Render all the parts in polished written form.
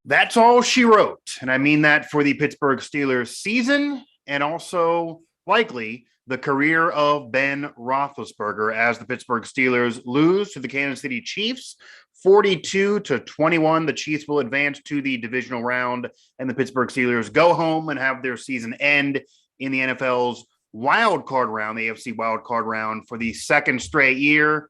That's all she wrote. And I mean that for the Pittsburgh Steelers season and also likely the career of Ben Roethlisberger as the Pittsburgh Steelers lose to the Kansas City Chiefs 42-21. The Chiefs will advance to the divisional round, and the Pittsburgh Steelers go home and have their season end in the NFL's wild card round, the AFC wild card round, for the second straight year.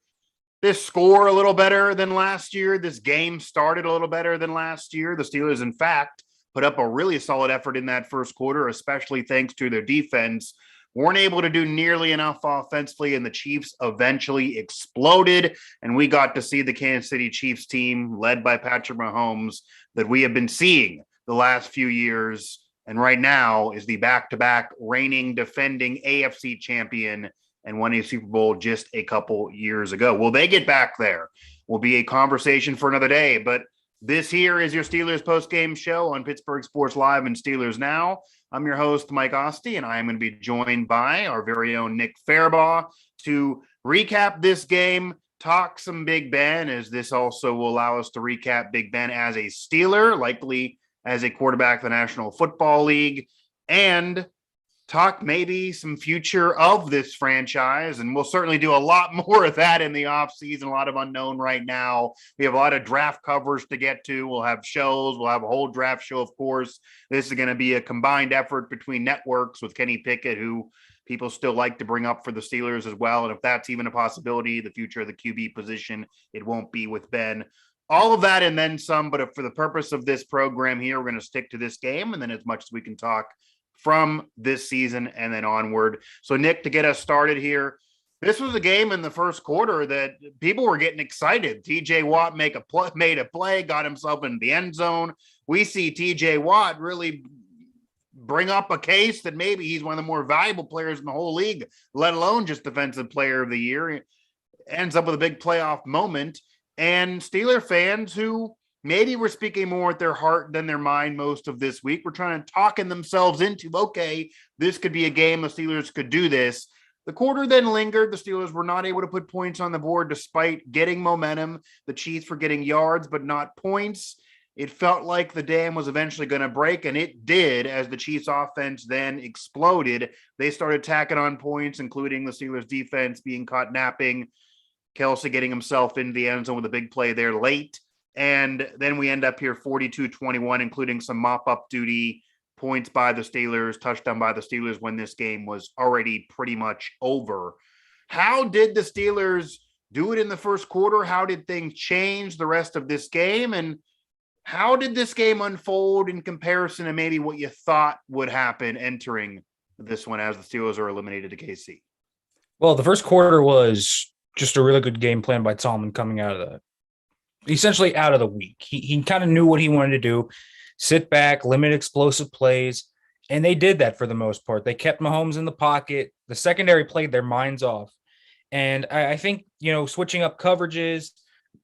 This score a little better than last year. This game started a little better than last year. The Steelers, in fact, put up a really solid effort in that first quarter, especially thanks to their defense. Weren't able to do nearly enough offensively, and the Chiefs eventually exploded. And we got to see the Kansas City Chiefs team led by Patrick Mahomes that we have been seeing the last few years. And right now is the back-to-back reigning, defending AFC champion and won a Super Bowl just a couple years ago. Will they get back there? Will be a conversation for another day. But this here is your Steelers post-game show on Pittsburgh Sports Live and Steelers Now. I'm your host, Mike Asti, and I am going to be joined by our very own Nick Farabaugh to recap this game, talk some Big Ben, as this also will allow us to recap Big Ben as a Steeler, likely as a quarterback of the National Football League, and talk maybe some future of this franchise. And we'll certainly do a lot more of that in the offseason, a lot of unknown right now. We have a lot of draft coverage to get to. We'll have shows. We'll have a whole draft show, of course. This is going to be a combined effort between networks with Kenny Pickett, who people still like to bring up for the Steelers as well. And if that's even a possibility, the future of the QB position, it won't be with Ben. All of that and then some, but for the purpose of this program here, we're going to stick to this game, and then as much as we can talk from this season and then onward. So, Nick, to get us started here, this was a game in the first quarter that people were getting excited. TJ Watt made a play, got himself into the end zone. We see TJ Watt really bring up a case that maybe he's one of the more valuable players in the whole league, let alone just defensive player of the year. Ends up with a big playoff moment. And Steeler fans who maybe we're speaking more with their heart than their mind most of this week. We're trying to talking themselves into, okay, this could be a game. The Steelers could do this. The quarter then lingered. The Steelers were not able to put points on the board despite getting momentum. The Chiefs were getting yards, but not points. It felt like the dam was eventually going to break, and it did as the Chiefs offense then exploded. They started tacking on points, including the Steelers defense being caught napping. Kelsey getting himself into the end zone with a big play there late. And then we end up here 42-21, including some mop-up duty, points by the Steelers, touchdown by the Steelers when this game was already pretty much over. How did the Steelers do it in the first quarter? How did things change the rest of this game? And how did this game unfold in comparison to maybe what you thought would happen entering this one as the Steelers are eliminated to KC? Well, the first quarter was just a really good game plan by Tomlin coming out of essentially out of the week. He kind of knew what he wanted to do, sit back, limit explosive plays, and they did that for the most part. They kept Mahomes in the pocket. The secondary played their minds off. And I think, switching up coverages,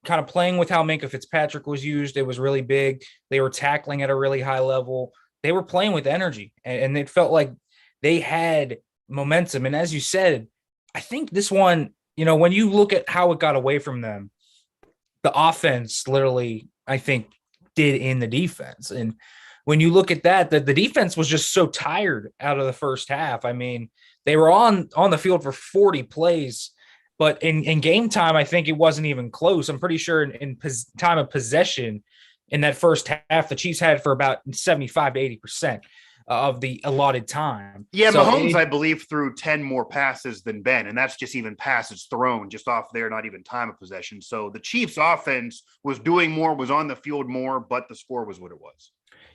kind of playing with how Minkah Fitzpatrick was used, it was really big. They were tackling at a really high level. They were playing with energy, and it felt like they had momentum. And as you said, I think this one, when you look at how it got away from them, the offense literally, I think, did in the defense. And when you look at that, the defense was just so tired out of the first half. I mean, they were on the field for 40 plays, but in game time, I think it wasn't even close. I'm pretty sure in time of possession in that first half, the Chiefs had for about 75 to 80% of the allotted time. Yeah, so Mahomes, I believe, threw 10 more passes than Ben, and that's just even passes thrown just off there, not even time of possession. So the Chiefs' offense was doing more, was on the field more, but the score was what it was.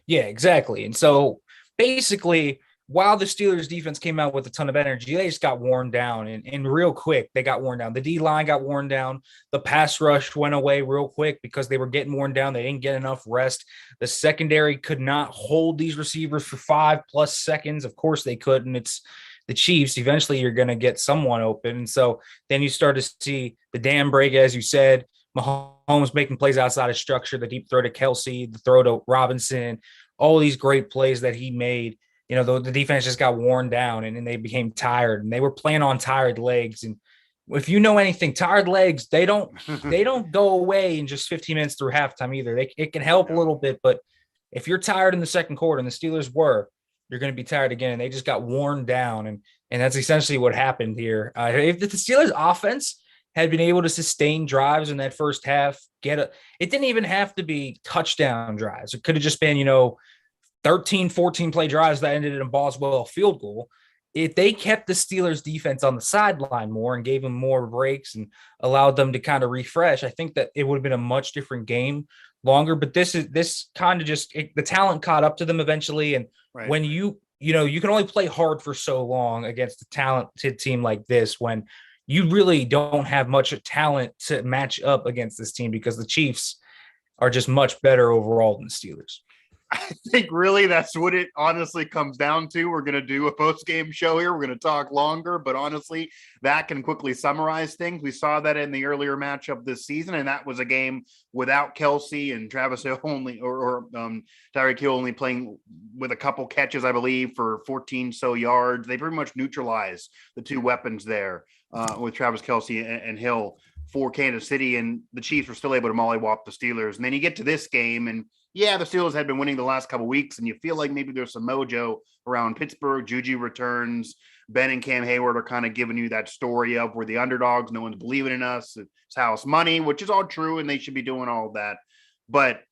Yeah, exactly. And so basically, while the Steelers defense came out with a ton of energy, they just got worn down. And real quick, they got worn down. The D-line got worn down. The pass rush went away real quick because they were getting worn down. They didn't get enough rest. The secondary could not hold these receivers for 5+ seconds. Of course they couldn't. It's the Chiefs. Eventually you're going to get someone open. And so then you start to see the dam break, as you said. Mahomes making plays outside of structure, the deep throw to Kelsey, the throw to Robinson, all these great plays that he made. The defense just got worn down and they became tired, and they were playing on tired legs. And if you know anything, tired legs, they don't go away in just 15 minutes through halftime either. It can help a little bit, but if you're tired in the second quarter, and the Steelers were, you're going to be tired again. And they just got worn down. And that's essentially what happened here. If the Steelers offense had been able to sustain drives in that first half, it didn't even have to be touchdown drives. It could have just been, 13, 14 play drives that ended in a Boswell field goal. If they kept the Steelers defense on the sideline more and gave them more breaks and allowed them to kind of refresh, I think that it would have been a much different game longer. But this kind of the talent caught up to them eventually. And when you can only play hard for so long against a talented team like this, when you really don't have much talent to match up against this team, because the Chiefs are just much better overall than the Steelers. I think really that's what it honestly comes down to. We're going to do a post-game show here. We're going to talk longer, but honestly, that can quickly summarize things. We saw that in the earlier matchup this season, and that was a game without Kelsey and Travis Hill only, or Tyreek Hill only playing with a couple catches, I believe, for 14 so yards. They pretty much neutralized the two weapons there with Travis Kelsey and Hill for Kansas City, and the Chiefs were still able to mollywop the Steelers. And then you get to this game, and yeah, the Steelers had been winning the last couple of weeks, and you feel like maybe there's some mojo around Pittsburgh. Juju returns. Ben and Cam Hayward are kind of giving you that story of we're the underdogs. No one's believing in us. It's house money, which is all true, and they should be doing all of that. But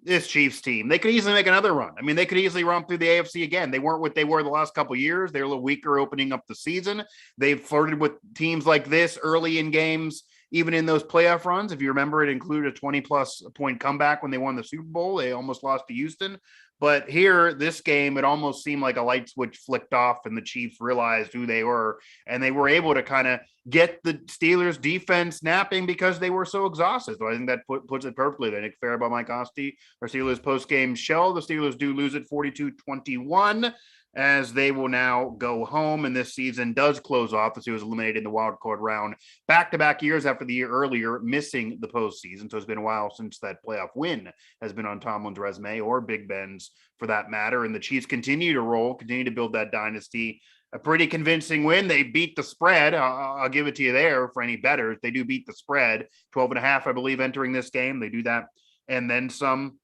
this Chiefs team, they could easily make another run. I mean, they could easily run through the AFC again. They weren't what they were the last couple of years. They're a little weaker opening up the season. They've flirted with teams like this early in games. Even in those playoff runs, if you remember, it included a 20-plus point comeback when they won the Super Bowl. They almost lost to Houston. But here, this game, it almost seemed like a light switch flicked off, and the Chiefs realized who they were, and they were able to kind of get the Steelers' defense napping because they were so exhausted. So I think that puts it perfectly. Nick Farabaugh, Mike Asti, our Steelers post-game show. The Steelers do lose it 42-21. As they will now go home, and this season does close off as he was eliminated in the wild card round back-to-back years after the year earlier missing the postseason. So it's been a while since that playoff win has been on Tomlin's resume, or Big Ben's for that matter. And the Chiefs continue to roll, continue to build that dynasty. A pretty convincing win. They beat the spread. I'll give it to you there for any bettors. They do beat the spread, 12.5, I believe, entering this game. They do that and then some.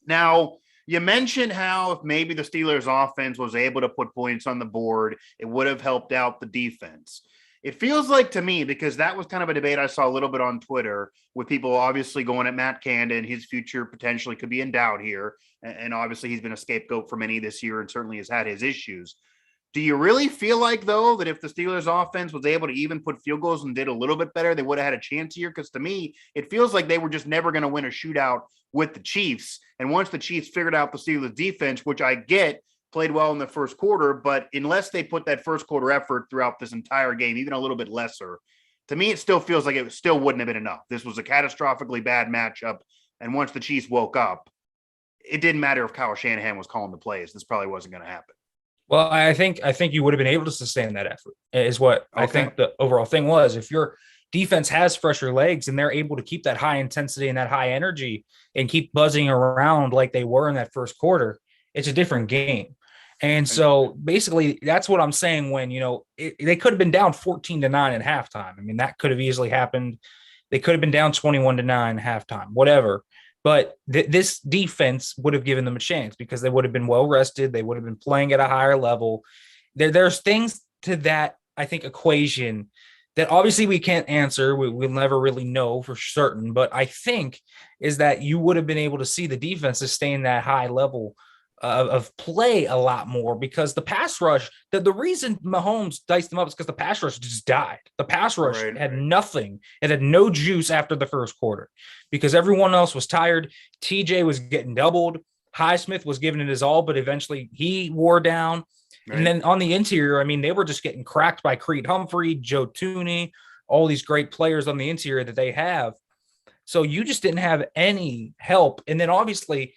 Now, you mentioned how if maybe the Steelers offense was able to put points on the board, it would have helped out the defense. It feels like to me, because that was kind of a debate I saw a little bit on Twitter with people obviously going at Matt Canada, and his future potentially could be in doubt here. And obviously he's been a scapegoat for many this year and certainly has had his issues. Do you really feel like, though, that if the Steelers offense was able to even put field goals and did a little bit better, they would have had a chance here? Because to me, it feels like they were just never going to win a shootout with the Chiefs. And once the Chiefs figured out the Steelers defense, which I get played well in the first quarter, but unless they put that first quarter effort throughout this entire game, even a little bit lesser, to me, it still feels like it still wouldn't have been enough. This was a catastrophically bad matchup. And once the Chiefs woke up, it didn't matter if Kyle Shanahan was calling the plays. This probably wasn't going to happen. Well, I think you would have been able to sustain that effort, is what I think the overall thing was. If your defense has fresher legs and they're able to keep that high intensity and that high energy and keep buzzing around like they were in that first quarter, it's a different game. And so basically that's what I'm saying when, they could have been down 14-9 at halftime. I mean, that could have easily happened. They could have been down 21-9 halftime, whatever. But this defense would have given them a chance because they would have been well rested. They would have been playing at a higher level. There's things to that, I think, equation that obviously we can't answer. We'll never really know for certain. But I think is that you would have been able to see the defense sustain that high level of play a lot more, because the pass rush, the reason Mahomes diced them up is because the pass rush just died. The pass rush had nothing. It had no juice after the first quarter because everyone else was tired. TJ was getting doubled. Highsmith was giving it his all, but eventually he wore down. Right. And then on the interior, I mean, they were just getting cracked by Creed Humphrey, Joe Tooney, all these great players on the interior that they have. So you just didn't have any help. And then obviously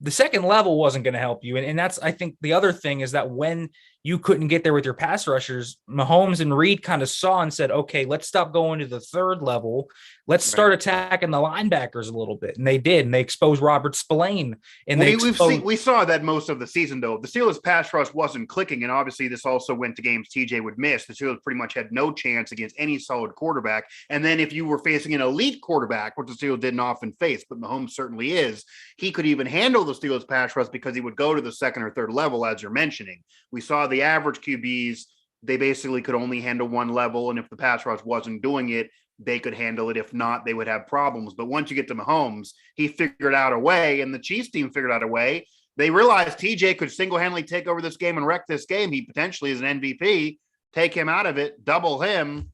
the second level wasn't going to help you. And that's, I think the other thing is that when you couldn't get there with your pass rushers. Mahomes and Reed kind of saw and said, okay, let's stop going to the third level. Let's start attacking the linebackers a little bit. And they did. And they exposed Robert Spillane. And we saw that most of the season, though. The Steelers pass rush wasn't clicking. And obviously this also went to games TJ would miss. The Steelers pretty much had no chance against any solid quarterback. And then if you were facing an elite quarterback, which the Steelers didn't often face, but Mahomes certainly is, he could even handle the Steelers pass rush because he would go to the second or third level, as you're mentioning. We saw the average QBs, they basically could only handle one level. And if the pass rush wasn't doing it, they could handle it. If not, they would have problems. But once you get to Mahomes, he figured out a way, and the Chiefs team figured out a way. They realized TJ could single-handedly take over this game and wreck this game. He potentially is an MVP. Take him out of it, double him,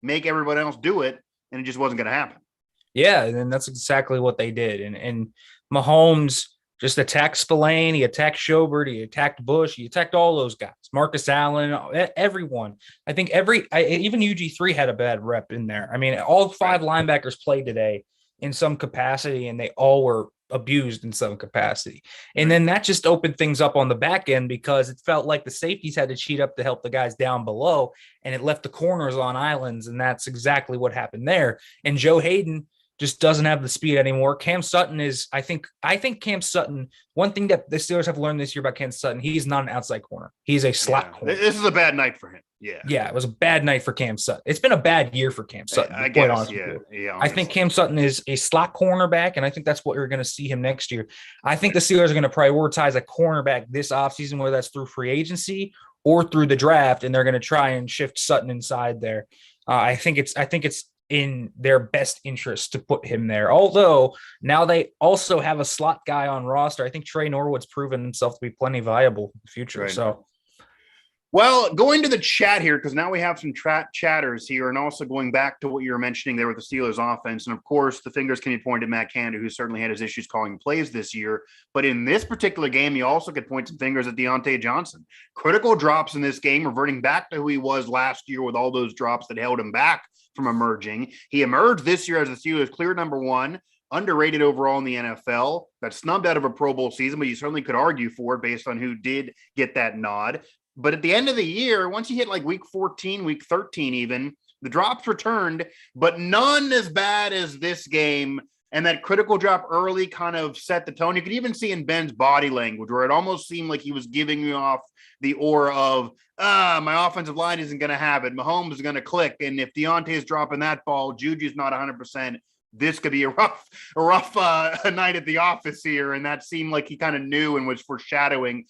make everybody else do it, and it just wasn't going to happen. Yeah, and that's exactly what they did. And Mahomes just attacked Spillane, he attacked Schobert, he attacked Bush, he attacked all those guys, Marcus Allen, everyone. I think even UG3 had a bad rep in there. I mean, all 5 linebackers played today in some capacity, and they all were abused in some capacity. And then that just opened things up on the back end because it felt like the safeties had to cheat up to help the guys down below, and it left the corners on islands, and that's exactly what happened there. And Joe Hayden just doesn't have the speed anymore. Cam Sutton is, I think Cam Sutton, one thing that the Steelers have learned this year about Cam Sutton, he's not an outside corner. He's a slot corner. This is a bad night for him. Yeah, it was a bad night for Cam Sutton. It's been a bad year for Cam Sutton. I guess, I think Cam Sutton is a slot cornerback, and I think that's what we're going to see him next year. I think the Steelers are going to prioritize a cornerback this offseason, whether that's through free agency or through the draft, and they're going to try and shift Sutton inside there. I think it's in their best interest to put him there. Although now they also have a slot guy on roster. I think Trey Norwood's proven himself to be plenty viable in the future. Right. So, well, going to the chat here, because now we have some chatters here, and also going back to what you were mentioning there with the Steelers offense. And of course, the fingers can be pointed at Matt Canada, who certainly had his issues calling plays this year. But in this particular game, you also could point some fingers at Deontay Johnson. Critical drops in this game, reverting back to who he was last year with all those drops that held him back from emerging. He emerged this year as the Steelers' clear number 1, underrated overall in the NFL, got snubbed out of a Pro Bowl season, but you certainly could argue for it based on who did get that nod. But at the end of the year, once you hit like week 14, week 13 even, the drops returned, but none as bad as this game. And that critical drop early kind of set the tone. You could even see in Ben's body language where it almost seemed like he was giving you off the aura of, my offensive line isn't going to have it. Mahomes is going to click. And if Deontay's dropping that ball, Juju's not 100%. This could be a rough night at the office here. And that seemed like he kind of knew and was foreshadowing.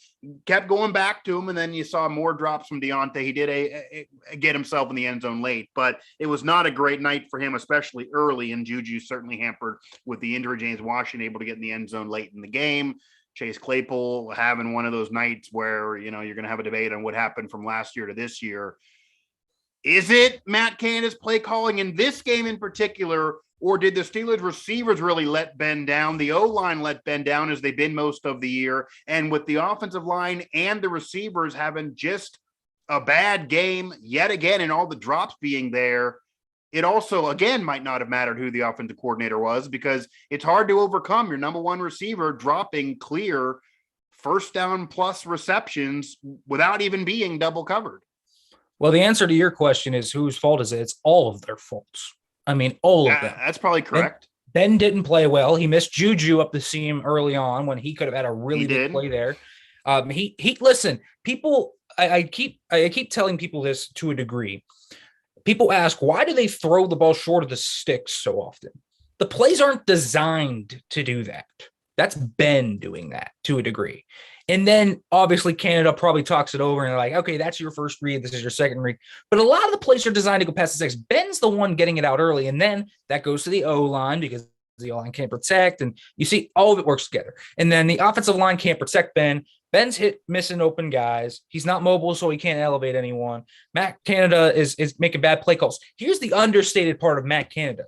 Kept going back to him, and then you saw more drops from Deontay. He did get himself in the end zone late, but it was not a great night for him, especially early. And Juju certainly hampered with the injury. James Washington able to get in the end zone late in the game. Chase Claypool having one of those nights where, you're going to have a debate on what happened from last year to this year. Is it Matt Canada's play calling in this game in particular, or did the Steelers receivers really let Ben down? The O-line let Ben down as they've been most of the year. And with the offensive line and the receivers having just a bad game yet again and all the drops being there, it also, again, might not have mattered who the offensive coordinator was, because it's hard to overcome your number 1 receiver dropping clear first down plus receptions without even being double covered. Well, the answer to your question is whose fault is it? It's all of their faults. I mean, all of them. That's probably correct. Ben didn't play well. He missed Juju up the seam early on when he could have had a really good play there. He listen, people, I keep telling people this to a degree. People ask, why do they throw the ball short of the sticks so often? The plays aren't designed to do that. That's Ben doing that to a degree. And then obviously Canada probably talks it over and they're like, okay, that's your first read. This is your second read. But a lot of the plays are designed to go past the six. Ben's the one getting it out early. And then that goes to the O-line because the O-line can't protect. And you see all of it works together. And then the offensive line can't protect Ben. Ben's missing open guys. He's not mobile, so he can't elevate anyone. Matt Canada is making bad play calls. Here's the understated part of Matt Canada.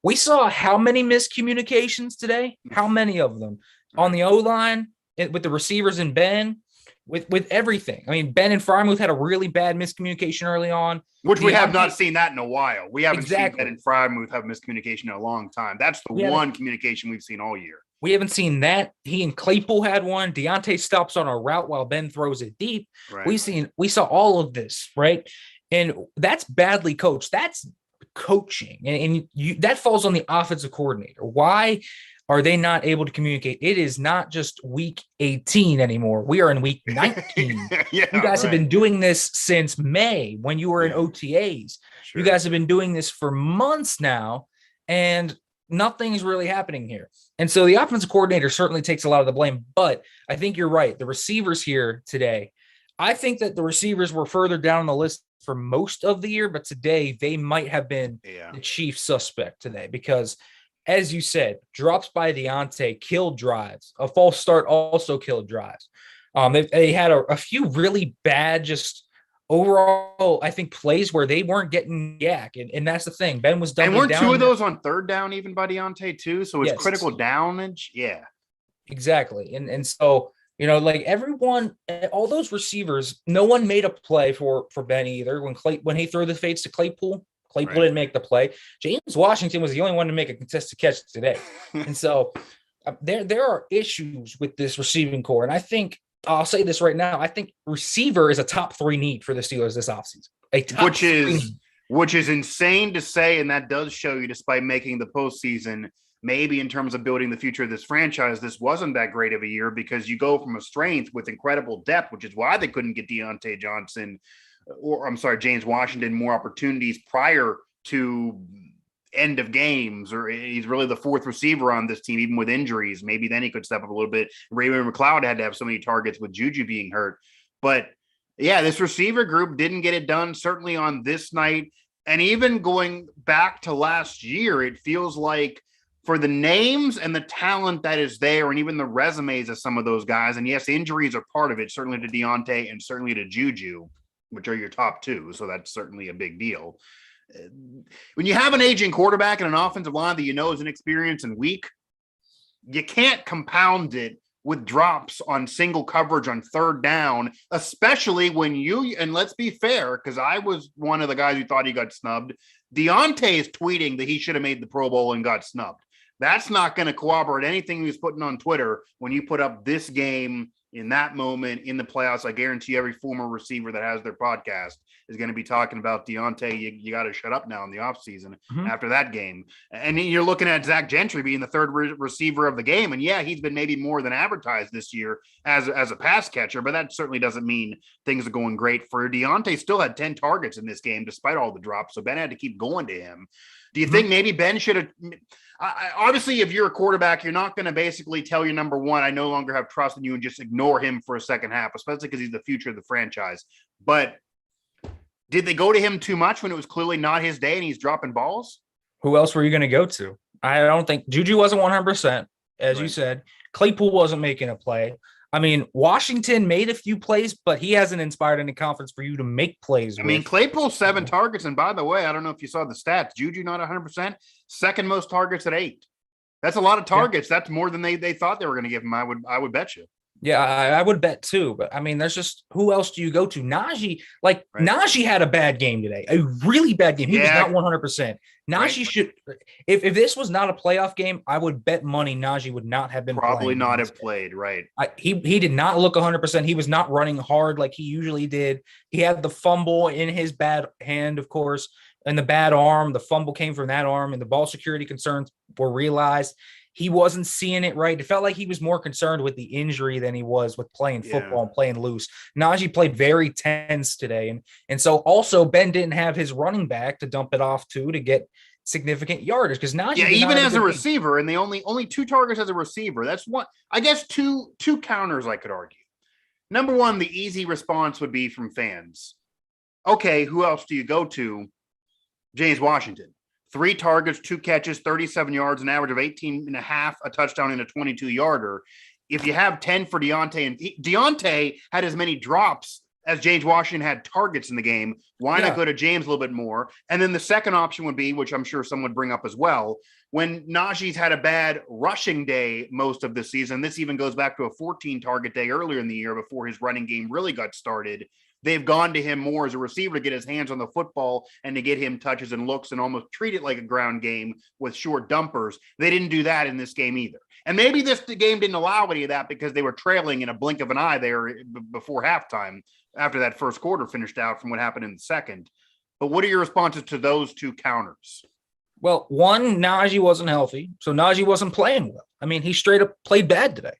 We saw how many miscommunications today? How many of them? On the O-line, with the receivers and Ben, with everything. I mean, Ben and Frymuth had a really bad miscommunication early on. Which we have not seen that in a while. We haven't seen Ben and Frymuth have miscommunication in a long time. That's the one communication we've seen all year. We haven't seen that. He and Claypool had one. Deontay stops on a route while Ben throws it deep. Right. We saw all of this, right? And that's badly coached. That's coaching. And that falls on the offensive coordinator. Why are they not able to communicate? It is not just week 18 anymore. We are in week 19. Yeah, you guys have right. been doing this since May when you were in OTAs. Sure. You guys have been doing this for months now, and nothing's really happening here. And so the offensive coordinator certainly takes a lot of the blame, but I think you're right. The receivers here today, I think that the receivers were further down the list for most of the year, but today they might have been the chief suspect today because, as you said, drops by Deontay killed drives. A false start also killed drives. They had a few really bad, just overall, I think, plays where they weren't getting yak, and that's the thing. Ben was dumping down. And weren't two of those on third down even by Deontay too? So it's critical downage. Yeah, exactly. And so, like everyone, all those receivers, no one made a play for Ben either. When he threw the fades to Claypool didn't make the play. James Washington was the only one to make a contested catch today. And so there are issues with this receiving core. And I think I'll say this right now. I think receiver is a top 3 need for the Steelers this offseason. Which is insane to say, and that does show you, despite making the postseason, maybe in terms of building the future of this franchise, this wasn't that great of a year because you go from a strength with incredible depth, which is why they couldn't get James Washington more opportunities prior to end of games, or he's really the 4th receiver on this team, even with injuries. Maybe then he could step up a little bit. Raymond McLeod had to have so many targets with Juju being hurt. But yeah, this receiver group didn't get it done, certainly on this night. And even going back to last year, it feels like for the names and the talent that is there, and even the resumes of some of those guys, and yes, injuries are part of it, certainly to Deontay and certainly to Juju, which are your top 2. So that's certainly a big deal. When you have an aging quarterback and an offensive line that is inexperienced and weak, you can't compound it with drops on single coverage on third down, especially when and let's be fair, because I was one of the guys who thought he got snubbed. Deontay is tweeting that he should have made the Pro Bowl and got snubbed. That's not going to corroborate anything he was putting on Twitter when you put up this game in that moment in the playoffs. I guarantee every former receiver that has their podcast is going to be talking about Deontay. You got to shut up now in the offseason after that game. And you're looking at Zach Gentry being the third receiver of the game. And yeah, he's been maybe more than advertised this year as a pass catcher, but that certainly doesn't mean things are going great for Deontay. Still had 10 targets in this game, despite all the drops. So Ben had to keep going to him. Do you think maybe Ben should have obviously, if you're a quarterback, you're not going to basically tell your number one, I no longer have trust in you, and just ignore him for a second half, especially because he's the future of the franchise. But did they go to him too much when it was clearly not his day and he's dropping balls? Who else were you going to go to? I don't think Juju wasn't 100%, as you said. Claypool wasn't making a play. I mean, Washington made a few plays, but he hasn't inspired any confidence for you to make plays. I mean, Claypool 7 targets. And by the way, I don't know if you saw the stats. Juju not 100%. Second most targets at 8. That's a lot of targets. Yeah. That's more than they thought they were going to give him. I would bet you. Yeah, I would bet too. But I mean, there's just, who else do you go to? Najee, Najee had a bad game today, a really bad game. He was not 100%. Najee should, if this was not a playoff game, I would bet money Najee would not have been probably not have played. Right. He did not look 100%. He was not running hard like he usually did. He had the fumble in his bad hand, of course, and the bad arm. The fumble came from that arm, and the ball security concerns were realized. He wasn't seeing it right. It felt like he was more concerned with the injury than he was with playing football and playing loose. Najee played very tense today. And so also Ben didn't have his running back to dump it off to get significant yardage, because Najee. Yeah, even as a receiver, and the only 2 targets as a receiver. That's one, I guess, two counters I could argue. Number one, the easy response would be from fans. Okay, who else do you go to? James Washington. 3 targets, 2 catches, 37 yards, an average of 18.5, a touchdown, and a 22-yarder. If you have 10 for Deontay, and Deontay had as many drops as James Washington had targets in the game, why not go to James a little bit more? And then the second option would be, which I'm sure someone would bring up as well, when Najee's had a bad rushing day most of the season, this even goes back to a 14-target day earlier in the year before his running game really got started. they've gone to him more as a receiver to get his hands on the football and to get him touches and looks and almost treat it like a ground game with short dumpers. They didn't do that in this game either. And maybe this game didn't allow any of that because they were trailing in a blink of an eye there before halftime after that first quarter finished out from what happened in the second. But what are your responses to those two counters? Well, one, Najee wasn't healthy, so Najee wasn't playing well. I mean, he straight up played bad today.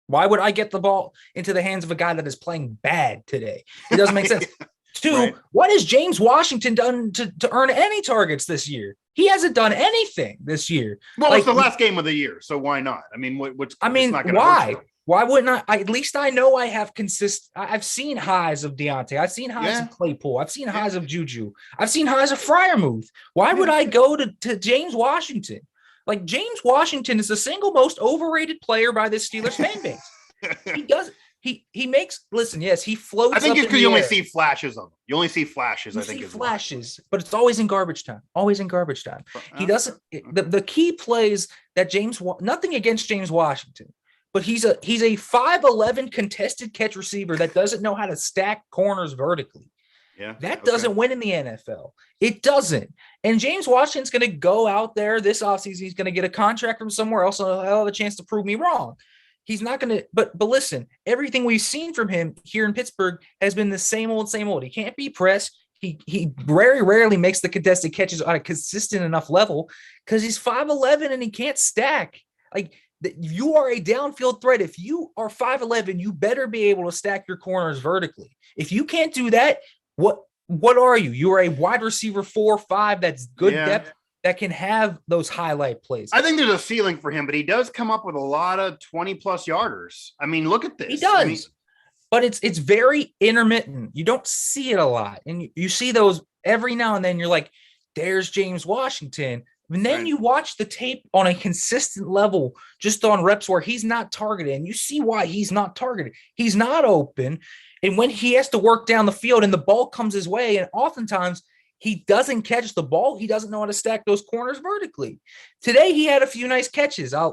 Why would I get the ball into the hands of a guy that is playing bad today? It doesn't make sense. Two, right. What has James Washington done to earn any targets this year? He hasn't done anything this year. Well, it's the last game of the year, so why not? I mean, why? Why wouldn't I? At least I know I have I've seen highs of Deontay. I've seen highs of Claypool. I've seen highs of Juju. I've seen highs of Freiermuth. Why would I go to James Washington? Like, James Washington is the single most overrated player by this Steelers fan base. He makes, listen, yes, he floats. I think it's because you only see flashes of him. You only see flashes, I think. You see flashes, but it's always in garbage time. Always in garbage time. He doesn't, the key plays that nothing against James Washington, but he's a 5'11" contested catch receiver that doesn't know how to stack corners vertically. Yeah, that doesn't win in the NFL. It doesn't. And James Washington's going to go out there this offseason. He's going to get a contract from somewhere else, and he'll have a chance to prove me wrong. He's not going to, but listen, everything we've seen from him here in Pittsburgh has been the same old. He can't be pressed. He very rarely makes the contested catches on a consistent enough level because he's 5'11" and he can't stack. Like, you are a downfield threat. If you are 5'11", you better be able to stack your corners vertically. If you can't do that, what are you? You are a wide receiver 4-5 that's good depth that can have those highlight plays. I think there's a ceiling for him, but he does come up with a lot of 20-plus yarders. I mean, look at this. He does. But it's very intermittent. You don't see it a lot. And you see those every now and then. You're like, there's James Washington. And then you watch the tape on a consistent level, just on reps where he's not targeted. And you see why he's not targeted. He's not open. And when he has to work down the field and the ball comes his way, and oftentimes he doesn't catch the ball, he doesn't know how to stack those corners vertically. Today, he had a few nice catches. I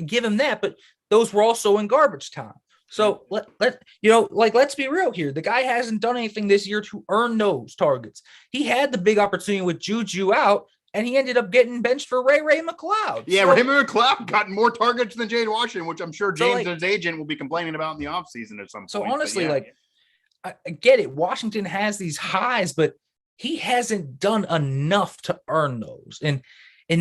give him that, but those were also in garbage time. So let's be real here. The guy hasn't done anything this year to earn those targets. He had the big opportunity with Juju out, and he ended up getting benched for Ray McLeod. Yeah, Ray McLeod got more targets than James Washington, which I'm sure James and his agent will be complaining about in the offseason at some point. So honestly, I get it. Washington has these highs, but he hasn't done enough to earn those. And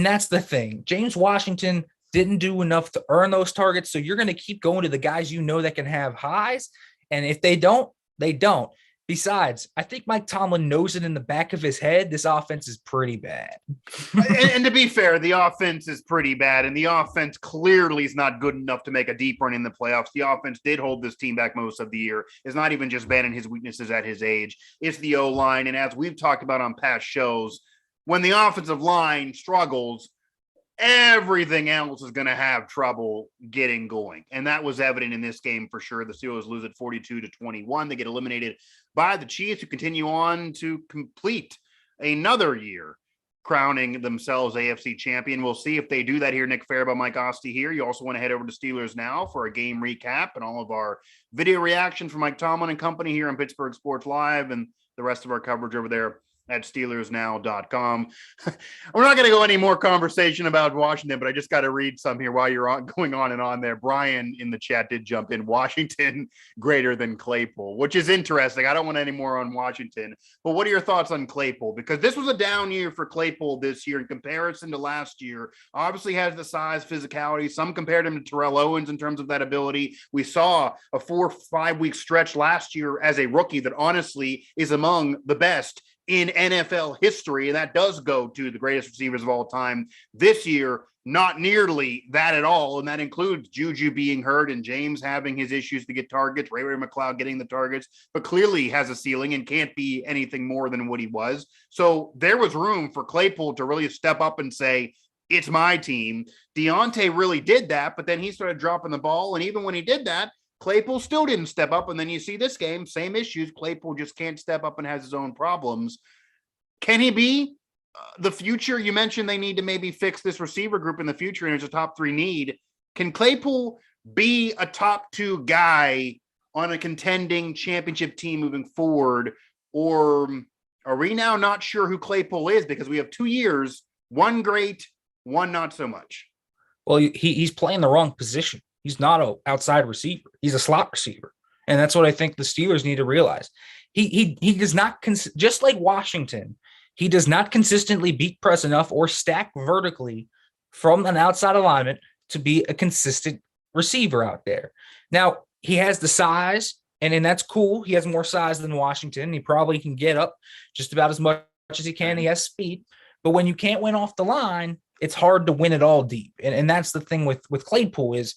that's the thing. James Washington didn't do enough to earn those targets. So you're going to keep going to the guys you know that can have highs. And if they don't, they don't. Besides, I think Mike Tomlin knows it in the back of his head. This offense is pretty bad. and to be fair, the offense is pretty bad. And the offense clearly is not good enough to make a deep run in the playoffs. The offense did hold this team back most of the year. It's not even just Ben and his weaknesses at his age. It's the O-line. And as we've talked about on past shows, when the offensive line struggles, everything else is going to have trouble getting going. And that was evident in this game for sure. The Steelers lose at 42-21. They get eliminated by the Chiefs, who continue on to complete another year crowning themselves AFC champion. We'll see if they do that here. Nick Farabaugh, Mike Asti here. You also want to head over to Steelers Now for a game recap and all of our video reaction from Mike Tomlin and company here on Pittsburgh Sports Live and the rest of our coverage over there at SteelersNow.com. We're not going to go any more conversation about Washington, but I just got to read some here while you're going on and on there. Brian in the chat did jump in. Washington greater than Claypool, which is interesting. I don't want any more on Washington, but what are your thoughts on Claypool? Because this was a down year for Claypool this year in comparison to last year. Obviously has the size, physicality. Some compared him to Terrell Owens in terms of that ability. We saw a 4 or 5 week stretch last year as a rookie that honestly is among the best in NFL history, and that does go to the greatest receivers of all time. This year, not nearly that at all, and that includes Juju being hurt and James having his issues to get targets, Ray McLeod getting the targets, but clearly has a ceiling and can't be anything more than what he was. So there was room for Claypool to really step up and say, it's my team. Deontay really did that, but then he started dropping the ball, and even when he did that, Claypool still didn't step up. And then you see this game, same issues. Claypool just can't step up and has his own problems. Can he be the future? You mentioned they need to maybe fix this receiver group in the future, and it's a top 3 need. Can Claypool be a top 2 guy on a contending championship team moving forward? Or are we now not sure who Claypool is because we have 2 years, one great, one not so much? Well, he's playing the wrong position. He's not an outside receiver. He's a slot receiver. And that's what I think the Steelers need to realize. He does not, just like Washington, he does not consistently beat press enough or stack vertically from an outside alignment to be a consistent receiver out there. Now, he has the size, and that's cool. He has more size than Washington. He probably can get up just about as much as he can. He has speed. But when you can't win off the line, it's hard to win it all deep. And that's the thing with Claypool is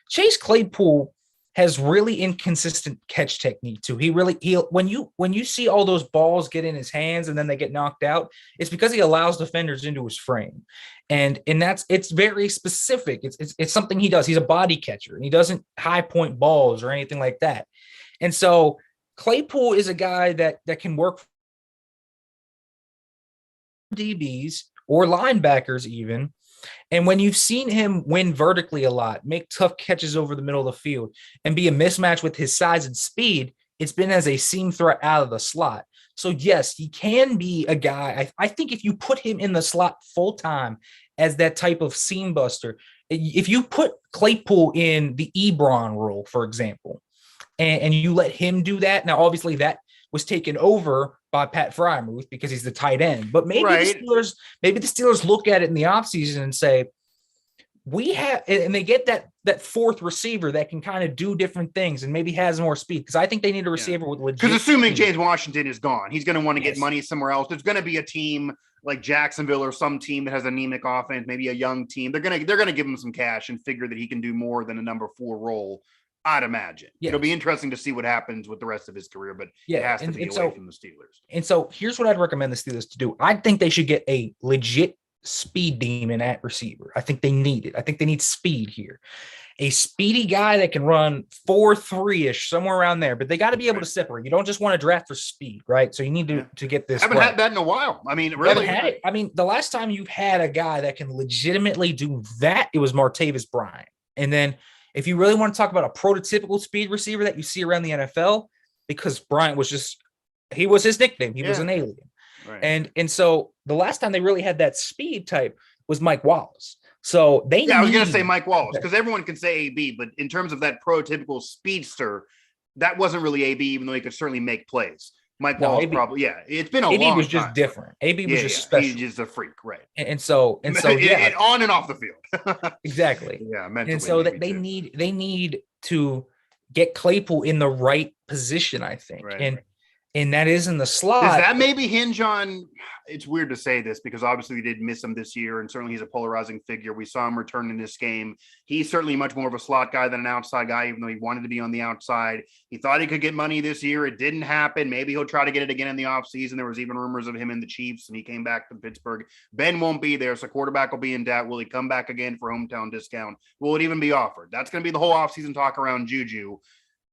Chase Claypool has really inconsistent catch technique too. When you see all those balls get in his hands and then they get knocked out, it's because he allows defenders into his frame. And it's very specific. It's something he does. He's a body catcher and he doesn't high point balls or anything like that. And so Claypool is a guy that can work for DBs or linebackers even. And when you've seen him win vertically a lot, make tough catches over the middle of the field, and be a mismatch with his size and speed, it's been as a seam threat out of the slot. So, yes, he can be a guy. I think if you put him in the slot full time as that type of seam buster, if you put Claypool in the Ebron role, for example, and you let him do that, now, obviously, that was taken over by Pat Freiermuth because he's the tight end. But maybe the Steelers look at it in the offseason and say, we have, and they get that fourth receiver that can kind of do different things and maybe has more speed. Because I think they need a receiver with legit. Because assuming James Washington is gone, he's going to want to get money somewhere else. There's going to be a team like Jacksonville or some team that has anemic offense, maybe a young team. They're going to give him some cash and figure that he can do more than a number 4 role. I'd imagine. Yes. It'll be interesting to see what happens with the rest of his career, but it has to be away from the Steelers. And so here's what I'd recommend the Steelers to do. I think they should get a legit speed demon at receiver. I think they need it. I think they need speed here. A speedy guy that can run 4.3-ish, somewhere around there, but they got to be able to separate. You don't just want to draft for speed, right? So you need to get this. I haven't had that in a while. I mean, really. Had it. I mean, the last time you've had a guy that can legitimately do that, it was Martavis Bryant. And then if you really want to talk about a prototypical speed receiver that you see around the NFL, because Bryant was he was his nickname. He was an alien. Right. And so the last time they really had that speed type was Mike Wallace. So I was going to say Mike Wallace because everyone can say AB, but in terms of that prototypical speedster, that wasn't really AB, even though he could certainly make plays. Mike Wallace probably, it's been a long time. AB was just different. AB was just special. He's just a freak, right? And so on and off the field. Exactly. Yeah, and so they need to get Claypool in the right position, I think. Right. And that is in the slot. Does that maybe hinge on, it's weird to say this because obviously we did miss him this year and certainly he's a polarizing figure. We saw him return in this game. He's certainly much more of a slot guy than an outside guy, even though he wanted to be on the outside. He thought he could get money this year. It didn't happen. Maybe he'll try to get it again in the offseason. There was even rumors of him in the Chiefs and he came back to Pittsburgh. Ben won't be there, so quarterback will be in doubt. Will he come back again for hometown discount? Will it even be offered? That's going to be the whole offseason talk around Juju.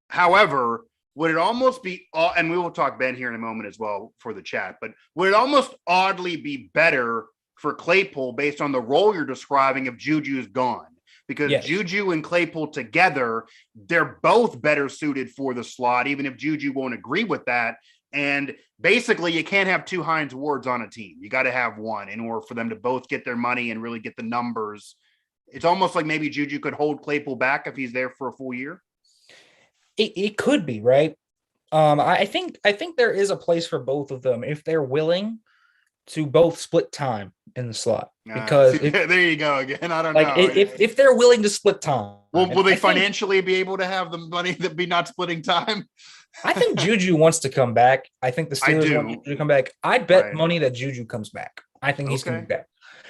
However, would it almost be, and we will talk Ben here in a moment as well for the chat, but would it almost oddly be better for Claypool based on the role you're describing if Juju's gone? Because Juju and Claypool together, they're both better suited for the slot, even if Juju won't agree with that. And basically, you can't have 2 Hines Wards on a team. You got to have one in order for them to both get their money and really get the numbers. It's almost like maybe Juju could hold Claypool back if he's there for a full year. It could be, right? I think there is a place for both of them if they're willing to both split time in the slot. Because there you go again. I don't know. If they're willing to split time. Will they financially be able to have the money that be not splitting time? I think Juju wants to come back. I think the Steelers want Juju to come back. I'd bet money that Juju comes back. I think he's coming back.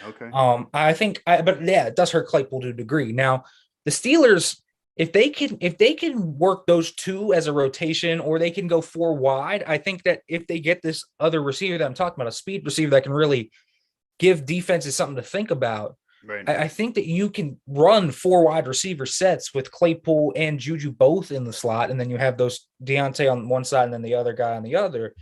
Okay. It does hurt Claypool to a degree. Now, the Steelers, if they can work those two as a rotation or they can go 4 wide, I think that if they get this other receiver that I'm talking about, a speed receiver that can really give defenses something to think about, right. I think that you can run 4 wide receiver sets with Claypool and Juju both in the slot, and then you have those Deontay on one side and then the other guy on the other.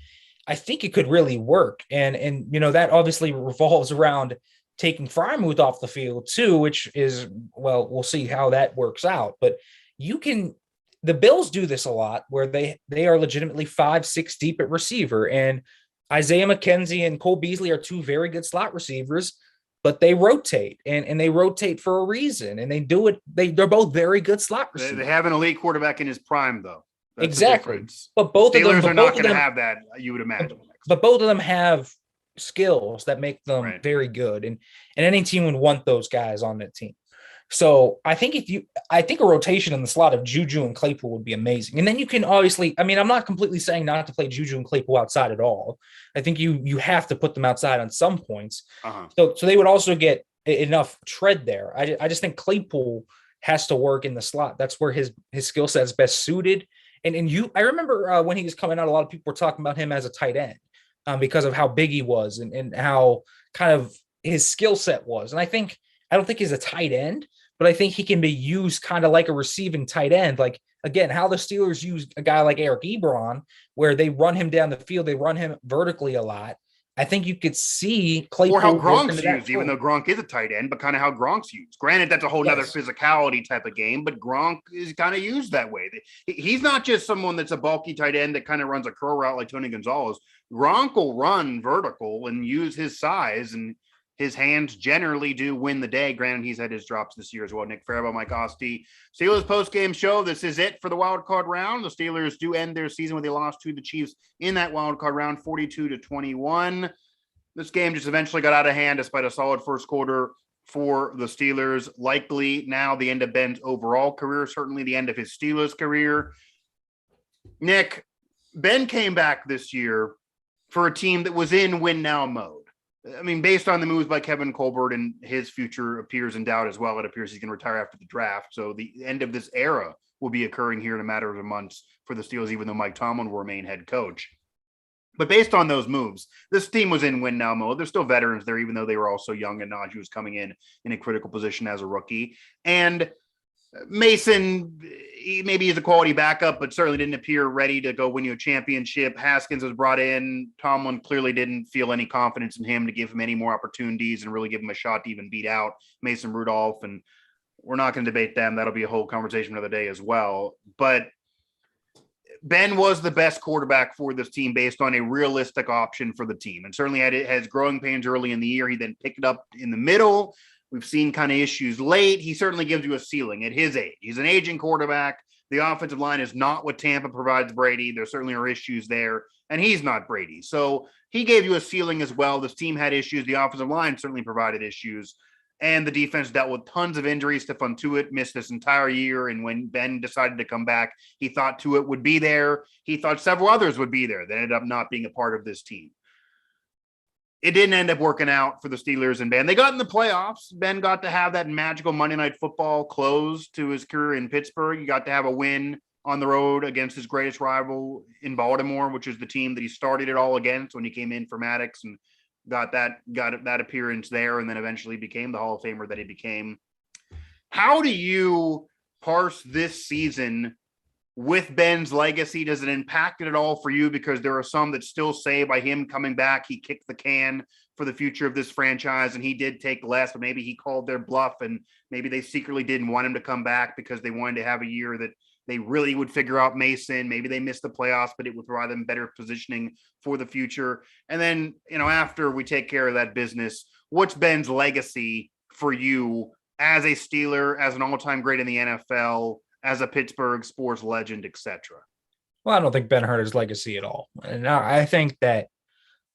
I think it could really work. And that obviously revolves around taking Freiermuth off the field too, which is, well, we'll see how that works out. But you can the Bills do this a lot where they are legitimately 5-6 deep at receiver. And Isaiah McKenzie and Cole Beasley are two very good slot receivers, but they rotate and they rotate for a reason. And they do it. They're both very good slot receivers. They have an elite quarterback in his prime, though. That's exactly. But both of them are not going to have that, you would imagine. But both of them have skills that make them very good. And any team would want those guys on that team. So I think a rotation in the slot of Juju and Claypool would be amazing. And then you can obviously, I mean, I'm not completely saying not to play Juju and Claypool outside at all. I think you have to put them outside on some points. So they would also get enough tread there. I just think Claypool has to work in the slot. That's where his skill set is best suited. And I remember when he was coming out, a lot of people were talking about him as a tight end because of how big he was and how kind of his skill set was. And I don't think he's a tight end, but I think he can be used kind of like a receiving tight end. Like, again, how the Steelers use a guy like Eric Ebron, where they run him down the field, they run him vertically a lot. I think you could see Claypool. Or how Gronk's used, even though Gronk is a tight end, but kind of how Gronk's used. Granted, that's a whole other physicality type of game, but Gronk is kind of used that way. He's not just someone that's a bulky tight end that kind of runs a curl route like Tony Gonzalez. Gronk will run vertical and use his size, and his hands generally do win the day. Granted, he's had his drops this year as well. Nick Farabaugh, Mike Asti. Steelers post-game show. This is it for the wild card round. The Steelers do end their season with a loss to the Chiefs in that wild card round, 42-21. This game just eventually got out of hand despite a solid first quarter for the Steelers. Likely now the end of Ben's overall career, certainly the end of his Steelers career. Nick, Ben came back this year for a team that was in win-now mode. I mean, based on the moves by Kevin Colbert, and his future appears in doubt as well. It appears he's going to retire after the draft. So the end of this era will be occurring here in a matter of months for the Steelers, even though Mike Tomlin will remain head coach. But based on those moves, this team was in win now mode. There's still veterans there, even though they were also young, and Najee was coming in a critical position as a rookie. And Mason, maybe he's a quality backup, but certainly didn't appear ready to go win you a championship. Haskins was brought in. Tomlin clearly didn't feel any confidence in him to give him any more opportunities and really give him a shot to even beat out Mason Rudolph. And we're not going to debate them. That'll be a whole conversation another day as well. But Ben was the best quarterback for this team based on a realistic option for the team, and certainly has growing pains early in the year. He then picked it up in the middle. We've seen kind of issues late. He certainly gives you a ceiling at his age. He's an aging quarterback. The offensive line is not what Tampa provides Brady. There certainly are issues there, and he's not Brady. So he gave you a ceiling as well. This team had issues. The offensive line certainly provided issues, and the defense dealt with tons of injuries. Stephon Tuitt missed this entire year, and when Ben decided to come back, he thought Tuitt would be there. He thought several others would be there that ended up not being a part of this team. It didn't end up working out for the Steelers and Ben. They got in the playoffs. Ben got to have that magical Monday Night Football close to his career in Pittsburgh. He got to have a win on the road against his greatest rival in Baltimore, which is the team that he started it all against when he came in for Maddox, and got that appearance there, and then eventually became the Hall of Famer that he became. How do you parse this season with Ben's legacy? Does it impact it at all for you? Because there are some that still say by him coming back, he kicked the can for the future of this franchise, and he did take less, but maybe he called their bluff, and maybe they secretly didn't want him to come back because they wanted to have a year that they really would figure out Mason. Maybe they missed the playoffs, but it would provide them better positioning for the future. And then, after we take care of that business, what's Ben's legacy for you as a Steeler, as an all-time great in the NFL, as a Pittsburgh sports legend, etc.? Well, I don't think Ben hurt his legacy at all. And I think that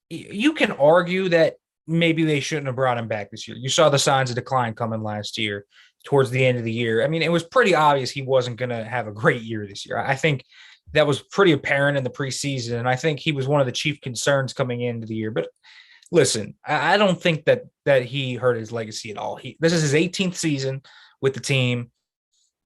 you can argue that maybe they shouldn't have brought him back this year. You saw the signs of decline coming last year towards the end of the year. I mean, it was pretty obvious he wasn't going to have a great year this year. I think that was pretty apparent in the preseason, and I think he was one of the chief concerns coming into the year. But listen, I don't think that he hurt his legacy at all. This is his 18th season with the team.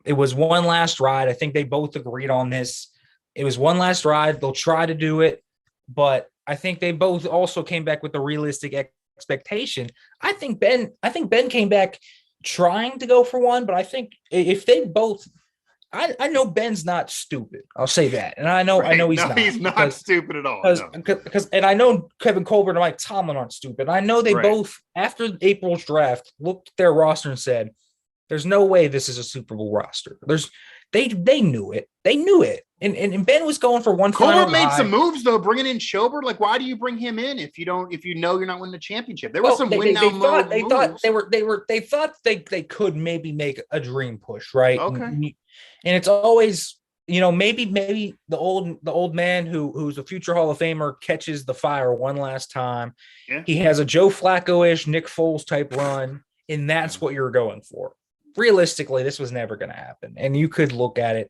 It was one last ride. I think they both agreed on this. It was one last ride. They'll try to do it, but I think they both also came back with a realistic expectation. I think Ben came back trying to go for one, but I think if they both, I know Ben's not stupid. I'll say that, and I know he's not stupid at all. Because and I know Kevin Colbert and Mike Tomlin aren't stupid. I know they both, after April's draft, looked at their roster and said, "There's no way this is a Super Bowl roster. They knew it. They knew it. And Ben was going for one final Colbert made ride. some moves though, bringing in Schobert. Like, why do you bring him in if you know you're not winning the championship? There was some win now mode moves. They thought they could maybe make a dream push, right? Okay. And it's always, maybe the old man who's a future Hall of Famer catches the fire one last time. Yeah. He has a Joe Flacco-ish, Nick Foles type run, and that's what you're going for. Realistically, this was never going to happen, and you could look at it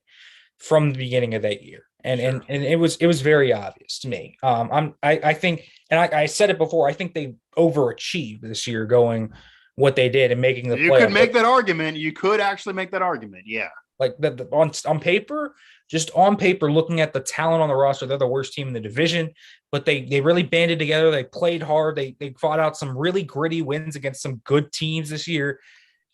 from the beginning of that year, and it was very obvious to me. I think, and I said it before, I think they overachieved this year going what they did and making the playoffs. You could make that argument. You could actually make that argument. Yeah. Like on paper, just on paper, looking at the talent on the roster, they're the worst team in the division, but they really banded together. They played hard. They fought out some really gritty wins against some good teams this year.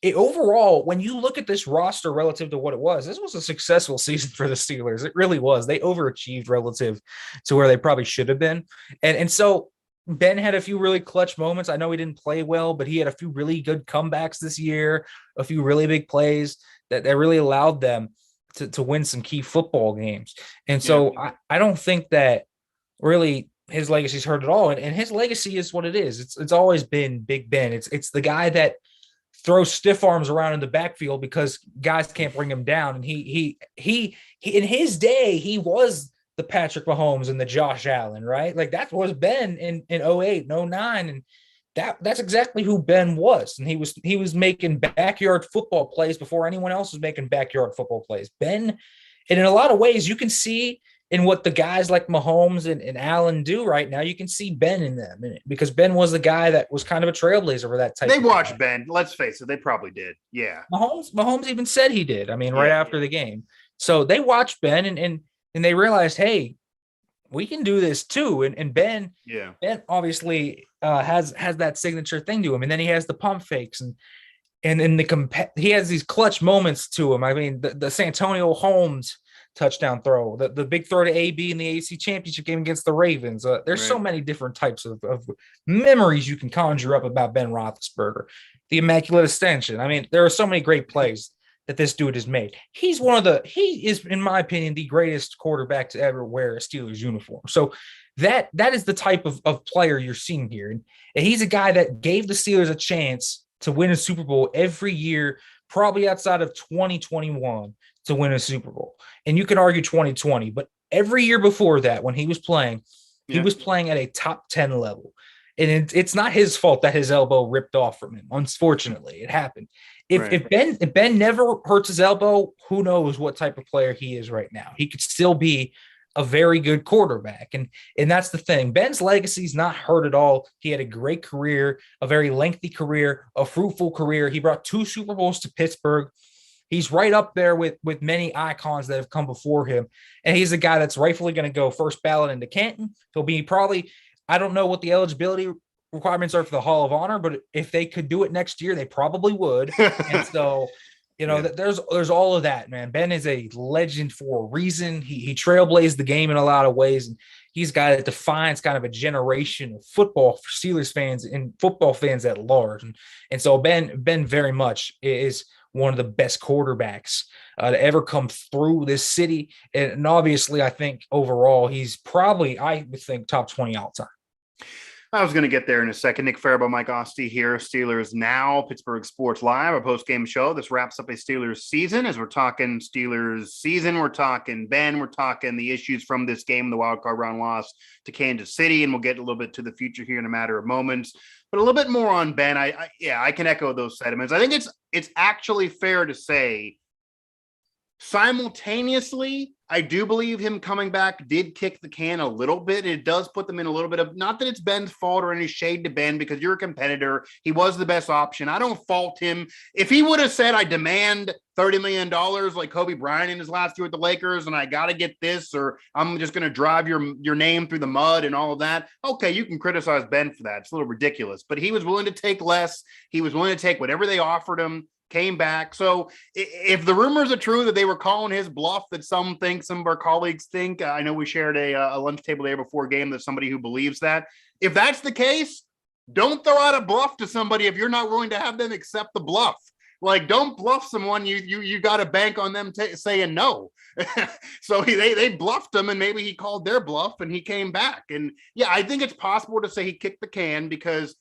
Overall, when you look at this roster relative to what it was, this was a successful season for the Steelers. It really was. They overachieved relative to where they probably should have been. And so Ben had a few really clutch moments. I know he didn't play well, but he had a few really good comebacks this year, a few really big plays that really allowed them to win some key football games. And so I don't think that really his legacy's hurt at all. And his legacy is what it is. It's always been Big Ben. It's the guy that throws stiff arms around in the backfield because guys can't bring him down. And he in his day, he was the Patrick Mahomes and the Josh Allen, right? Like that was Ben in 08 and 09. And that's exactly who Ben was. And he was making backyard football plays before anyone else was making backyard football plays. Ben, and in a lot of ways, you can see in what the guys like Mahomes and Allen do right now, you can see Ben in them because Ben was the guy that was kind of a trailblazer for that type. They watched Ben. Let's face it, they probably did. Yeah. Mahomes even said he did. I mean, right after the game. So they watched Ben and they realized, hey, we can do this too. And Ben, Ben obviously has that signature thing to him. And then he has the pump fakes and in he has these clutch moments to him. I mean, the Santonio Holmes touchdown throw, the big throw to AB in the AFC Championship game against the Ravens. There's so many different types of memories you can conjure up about Ben Roethlisberger. The Immaculate Extension. I mean, there are so many great plays that this dude has made. He is, in my opinion, the greatest quarterback to ever wear a Steelers uniform. So that is the type of player you're seeing here. And he's a guy that gave the Steelers a chance to win a Super Bowl every year, probably outside of 2021 to win a Super Bowl. And you can argue 2020, but every year before that, when he was playing, he was playing at a top 10 level. And it's not his fault that his elbow ripped off from him. Unfortunately, it happened. If Ben never hurts his elbow, who knows what type of player he is right now. He could still be a very good quarterback. And that's the thing. Ben's legacy is not hurt at all. He had a great career, a very lengthy career, a fruitful career. He brought 2 Super Bowls to Pittsburgh. He's right up there with many icons that have come before him. And he's a guy that's rightfully going to go first ballot into Canton. He'll be probably, I don't know what the eligibility requirements are for the Hall of Honor, but if they could do it next year, they probably would. And so, there's all of that, man. Ben is a legend for a reason. He trailblazed the game in a lot of ways. And he's a guy that defines kind of a generation of football for Steelers fans and football fans at large. And so Ben very much is one of the best quarterbacks to ever come through this city. And obviously, I think overall, he's probably, I would think, top 20 all time. I was going to get there in a second. Nick Farabaugh, Mike Asti here. Steelers Now, Pittsburgh Sports Live, a post-game show. This wraps up a Steelers season. As we're talking Steelers season, we're talking Ben, we're talking the issues from this game, the wild card round loss to Kansas City, and we'll get a little bit to the future here in a matter of moments. But a little bit more on Ben. I can echo those sentiments. I think it's actually fair to say simultaneously, I do believe him coming back did kick the can a little bit. It does put them in a little bit of, not that it's Ben's fault or any shade to Ben, because you're a competitor. He was the best option. I don't fault him. If he would have said, I demand $30 million like Kobe Bryant in his last year with the Lakers, and I got to get this, or I'm just going to drive your name through the mud and all of that. Okay, you can criticize Ben for that. It's a little ridiculous, but he was willing to take less. He was willing to take whatever they offered him. Came back. So if the rumors are true that they were calling his bluff, that some of our colleagues think, I know we shared a lunch table there before game, that somebody who believes that. If that's the case, don't throw out a bluff to somebody if you're not willing to have them accept the bluff. Like, don't bluff someone. You got to bank on them saying no. So they bluffed him, and maybe he called their bluff, and he came back. And yeah, I think it's possible to say he kicked the can, because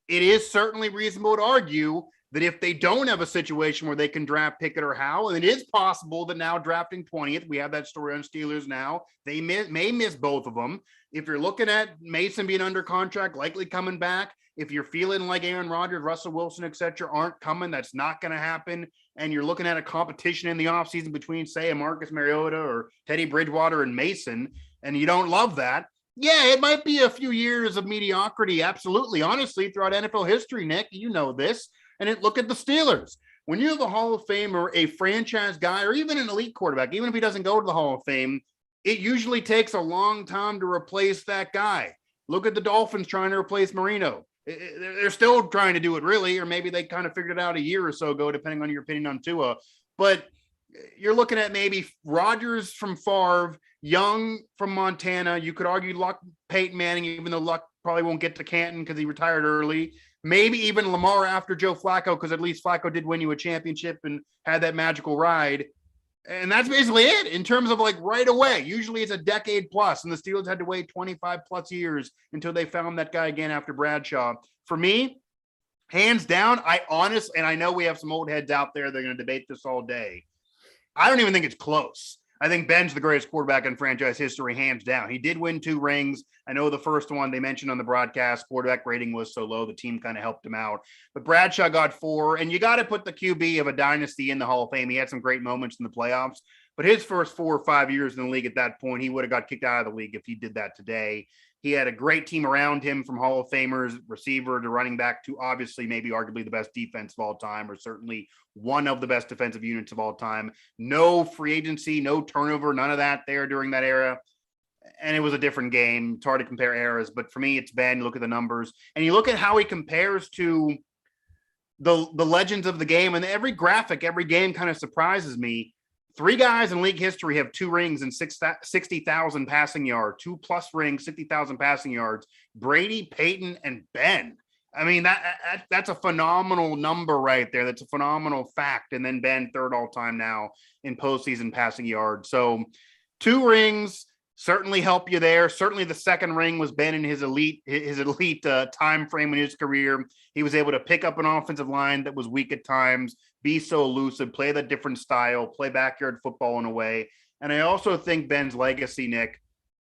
it is certainly reasonable to argue that if they don't have a situation where they can draft Pickett or Howe, and it is possible that now drafting 20th, we have that story on Steelers now, they may miss both of them. If you're looking at Mason being under contract, likely coming back, if you're feeling like Aaron Rodgers, Russell Wilson, etc., aren't coming, that's not going to happen, and you're looking at a competition in the offseason between, say, a Marcus Mariota or Teddy Bridgewater and Mason, and you don't love that, yeah, it might be a few years of mediocrity. Absolutely. Honestly, throughout NFL history, Nick, you know this. And look at the Steelers. When you have a Hall of Fame or a franchise guy, or even an elite quarterback, even if he doesn't go to the Hall of Fame, it usually takes a long time to replace that guy. Look at the Dolphins trying to replace Marino. They're still trying to do it, really, or maybe they kind of figured it out a year or so ago, depending on your opinion on Tua. But you're looking at maybe Rodgers from Favre, Young from Montana. You could argue Luck, Peyton Manning, even though Luck probably won't get to Canton because he retired early. Maybe even Lamar after Joe Flacco, because at least Flacco did win you a championship and had that magical ride. And that's basically it in terms of like right away. Usually it's a decade plus, and the Steelers had to wait 25 plus years until they found that guy again after Bradshaw. For me, hands down, I honestly, and I know we have some old heads out there that are going to debate this all day, I don't even think it's close. I think Ben's the greatest quarterback in franchise history, hands down. He did win 2 rings. I know the first one they mentioned on the broadcast, quarterback rating was so low, the team kind of helped him out. But Bradshaw got 4, and you got to put the QB of a dynasty in the Hall of Fame. He had some great moments in the playoffs, but his first 4 or 5 years in the league at that point, he would have got kicked out of the league if he did that today. He had a great team around him, from Hall of Famers, receiver to running back to obviously maybe arguably the best defense of all time, or certainly one of the best defensive units of all time. No free agency, no turnover, none of that there during that era. And it was a different game. It's hard to compare eras, but for me, it's Ben. Look at the numbers, and you look at how he compares to the legends of the game, and every graphic, every game kind of surprises me. 3 guys in league history have 2 rings and 60,000 passing yards, 2+ rings, 60,000 passing yards. Brady, Peyton, and Ben. I mean, that's a phenomenal number right there. That's a phenomenal fact. And then Ben, 3rd all time now in postseason passing yards. So 2 rings certainly help you there. Certainly the 2nd ring was Ben in his elite time frame in his career. He was able to pick up an offensive line that was weak at times, be so elusive, play that different style, play backyard football in a way. And I also think Ben's legacy, Nick,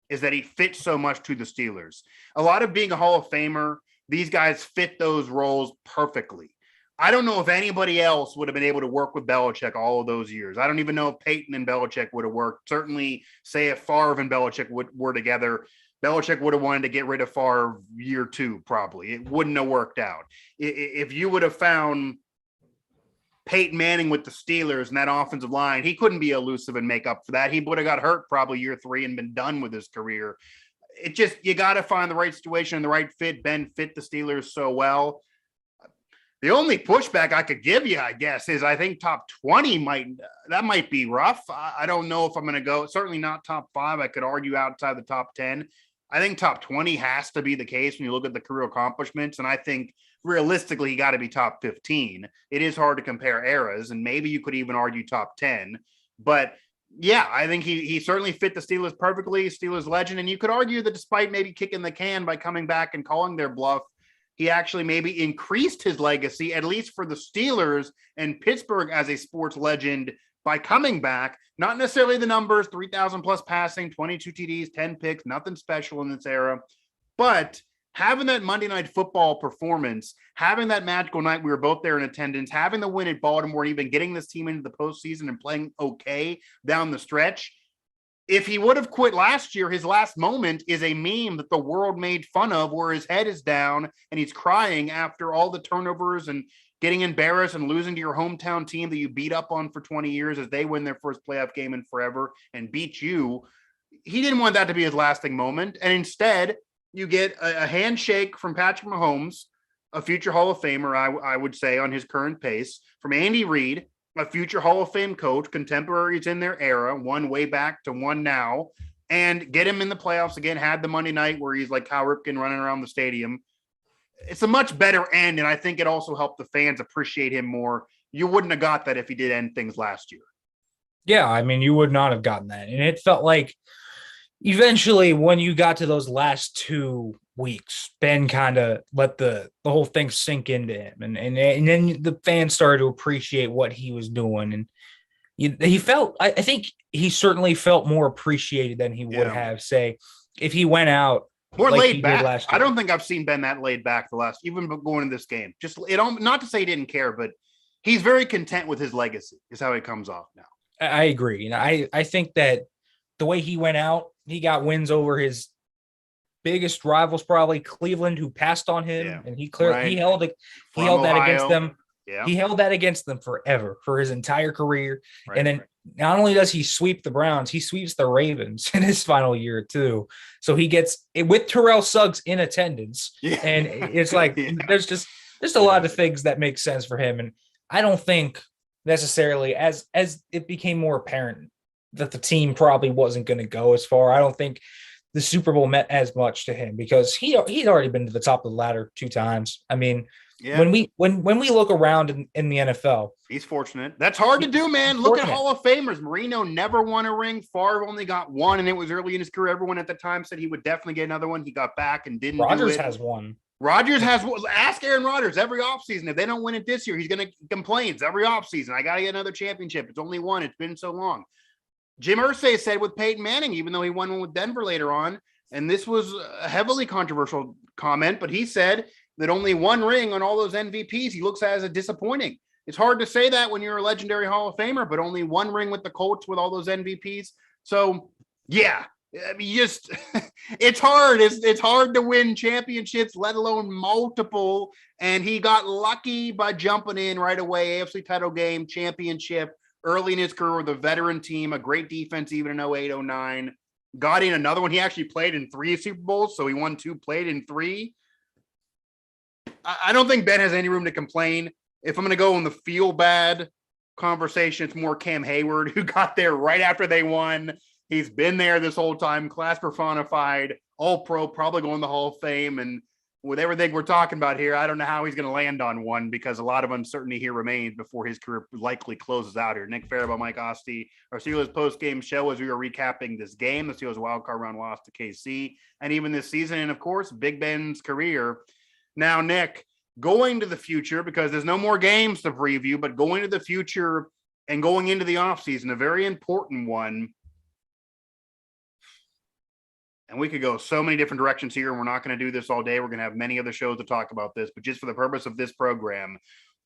is that he fits so much to the Steelers. A lot of being a Hall of Famer, these guys fit those roles perfectly. I don't know if anybody else would have been able to work with Belichick all of those years. I don't even know if Peyton and Belichick would have worked. Certainly, say if Favre and Belichick were together, Belichick would have wanted to get rid of Favre year 2, probably. It wouldn't have worked out. If you would have found Peyton Manning with the Steelers and that offensive line, he couldn't be elusive and make up for that. He would have got hurt probably year 3 and been done with his career. It just, you got to find the right situation and the right fit. Ben fit the Steelers so well. The only pushback I could give you, I guess, is I think top 20 might be rough. I don't know if I'm going to go, certainly not top 5. I could argue outside the top 10. I think top 20 has to be the case when you look at the career accomplishments. And I think realistically, you got to be top 15. It is hard to compare eras, and maybe you could even argue top 10. But yeah, I think he certainly fit the Steelers perfectly, Steelers legend. And you could argue that despite maybe kicking the can by coming back and calling their bluff, he actually maybe increased his legacy, at least for the Steelers and Pittsburgh, as a sports legend by coming back. Not necessarily the numbers, 3,000 plus passing, 22 TDs, 10 picks, nothing special in this era. But having that Monday Night Football performance, having that magical night, we were both there in attendance, having the win at Baltimore, even getting this team into the postseason and playing okay down the stretch. If he would have quit last year, his last moment is a meme that the world made fun of, where his head is down and he's crying after all the turnovers and getting embarrassed and losing to your hometown team that you beat up on for 20 years as they win their first playoff game in forever and beat you. He didn't want that to be his lasting moment. And instead, you get a handshake from Patrick Mahomes, a future Hall of Famer, I would say, on his current pace, from Andy Reid, a future Hall of Fame coach, contemporaries in their era, one way back to one now, and get him in the playoffs again, had the Monday night where he's like Kyle Ripken running around the stadium. It's a much better end, and I think it also helped the fans appreciate him more you wouldn't have got that if he did end things last year. Yeah, I mean, you would not have gotten that. And it felt like eventually when you got to those last 2 weeks, Ben kind of let the whole thing sink into him. And then the fans started to appreciate what he was doing. And he felt, I think he certainly felt more appreciated than he would have, say, if he went out more like laid he back. did last year. I don't think I've seen Ben that laid back even going into this game. Just not to say he didn't care, but he's very content with his legacy is how he comes off now. I agree. And I think that the way he went out, he got wins over his biggest rivals, probably Cleveland, who passed on him, and he held that against them. Yeah. He held that against them forever, for his entire career. Right, and then not only does he sweep the Browns, he sweeps the Ravens in his final year too. So he gets it with Terrell Suggs in attendance. Yeah. And it's like there's a lot of things that make sense for him. And I don't think necessarily as it became more apparent that the team probably wasn't going to go as far, I don't think the Super Bowl meant as much to him because he'd already been to the top of the ladder 2 times. I mean, when we look around in the NFL, he's fortunate. That's hard to do, man. Look at Hall of Famers. Marino never won a ring. Favre only got one, and it was early in his career. Everyone at the time said he would definitely get another one. He got back and didn't. Rodgers has one. Rodgers has. Ask Aaron Rodgers every offseason. If they don't win it this year, he's going to complain every offseason. I got to get another championship. It's only one. It's been so long. Jim Irsay said with Peyton Manning, even though he won one with Denver later on, and this was a heavily controversial comment, but he said that only one ring on all those MVPs he looks at as a disappointing. It's hard to say that when you're a legendary Hall of Famer, but only one ring with the Colts with all those MVPs. So, yeah, I mean, it's hard. It's hard to win championships, let alone multiple. And he got lucky by jumping in right away. AFC title game, championship, early in his career with a veteran team, a great defense, even in 08, 09. Got in another one. He actually played in 3 Super Bowls, so he won 2, played in 3. I don't think Ben has any room to complain. If I'm going to go in the feel bad conversation, it's more Cam Hayward, who got there right after they won. He's been there this whole time, class personified, all pro, probably going to the Hall of Fame. And with everything we're talking about here, I don't know how he's going to land on one because a lot of uncertainty here remains before his career likely closes out here. Nick Farabaugh, Mike Asti, our Steelers post-game show as we were recapping this game. The Steelers wildcard round loss to KC, and even this season, and of course, Big Ben's career. Now, Nick, going to the future, because there's no more games to preview, but going to the future and going into the offseason, a very important one. And we could go so many different directions here, and we're not going to do this all day. We're going to have many other shows to talk about this, but just for the purpose of this program,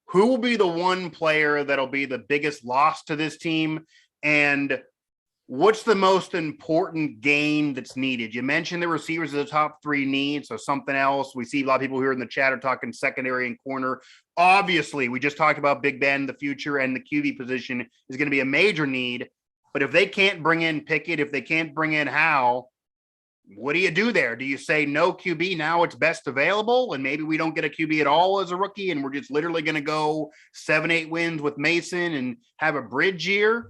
who will be the one player that'll be the biggest loss to this team? And what's the most important gain that's needed? You mentioned the receivers are the top 3 needs, so something else. We see a lot of people here in the chat are talking secondary and corner. Obviously, we just talked about Big Ben, the future, and the QB position is going to be a major need. But if they can't bring in Pickett, if they can't bring in Howe, what do you do there? Do you say no QB now it's best available and maybe we don't get a QB at all as a rookie and we're just literally going to go 7-8 wins with Mason and have a bridge year?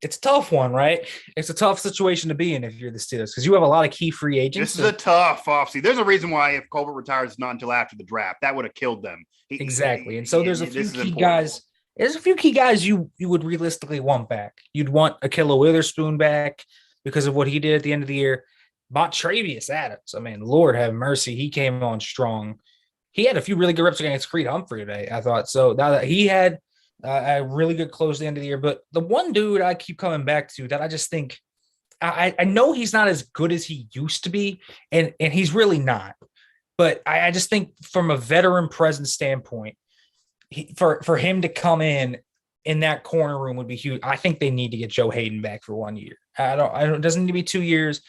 It's a tough one, right? It's a tough situation to be in if you're the Steelers because you have a lot of key free agents. This is a tough offseason. There's a reason why if Colbert retires, it's not until after the draft. That would have killed them. Exactly. And so there's a few key guys. There's a few key guys you would realistically want back. You'd want Ahkello Witherspoon back because of what he did at the end of the year. Montravius Adams. I mean, Lord have mercy. He came on strong. He had a few really good reps against Creed Humphrey today, I thought. So now that he had a really good close to the end of the year. But the one dude I keep coming back to that I just think I know he's not as good as he used to be, and he's really not. But I just think from a veteran presence standpoint, for him to come in that corner room would be huge. I think they need to get Joe Hayden back for 1 year. It doesn't need to be 2 years.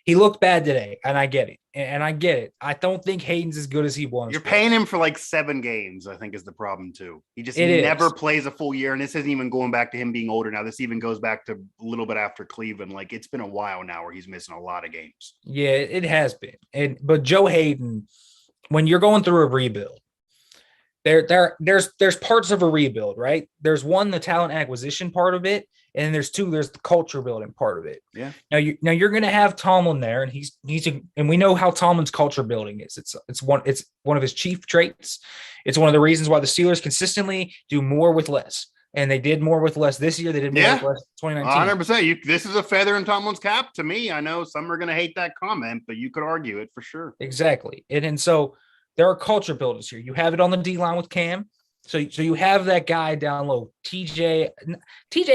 He looked bad today, and I get it. And I get it. I don't think Hayden's as good as he was. You're paying him for like 7 games, I think is the problem too. He never plays a full year. And this isn't even going back to him being older now. This even goes back to a little bit after Cleveland. Like it's been a while now where he's missing a lot of games. Yeah, it has been. But Joe Hayden, when you're going through a rebuild, there's parts of a rebuild, right? There's one, the talent acquisition part of it, and there's two, there's the culture building part of it. Yeah. Now you're going to have Tomlin there, and and we know how Tomlin's culture building is. It's one of his chief traits. It's one of the reasons why the Steelers consistently do more with less, and they did more with less this year. They did more with less 2019. 100%. This is a feather in Tomlin's cap to me. I know some are going to hate that comment, but you could argue it for sure. Exactly, and so there are culture builders here. You have it on the D line with Cam. So you have that guy down low. TJ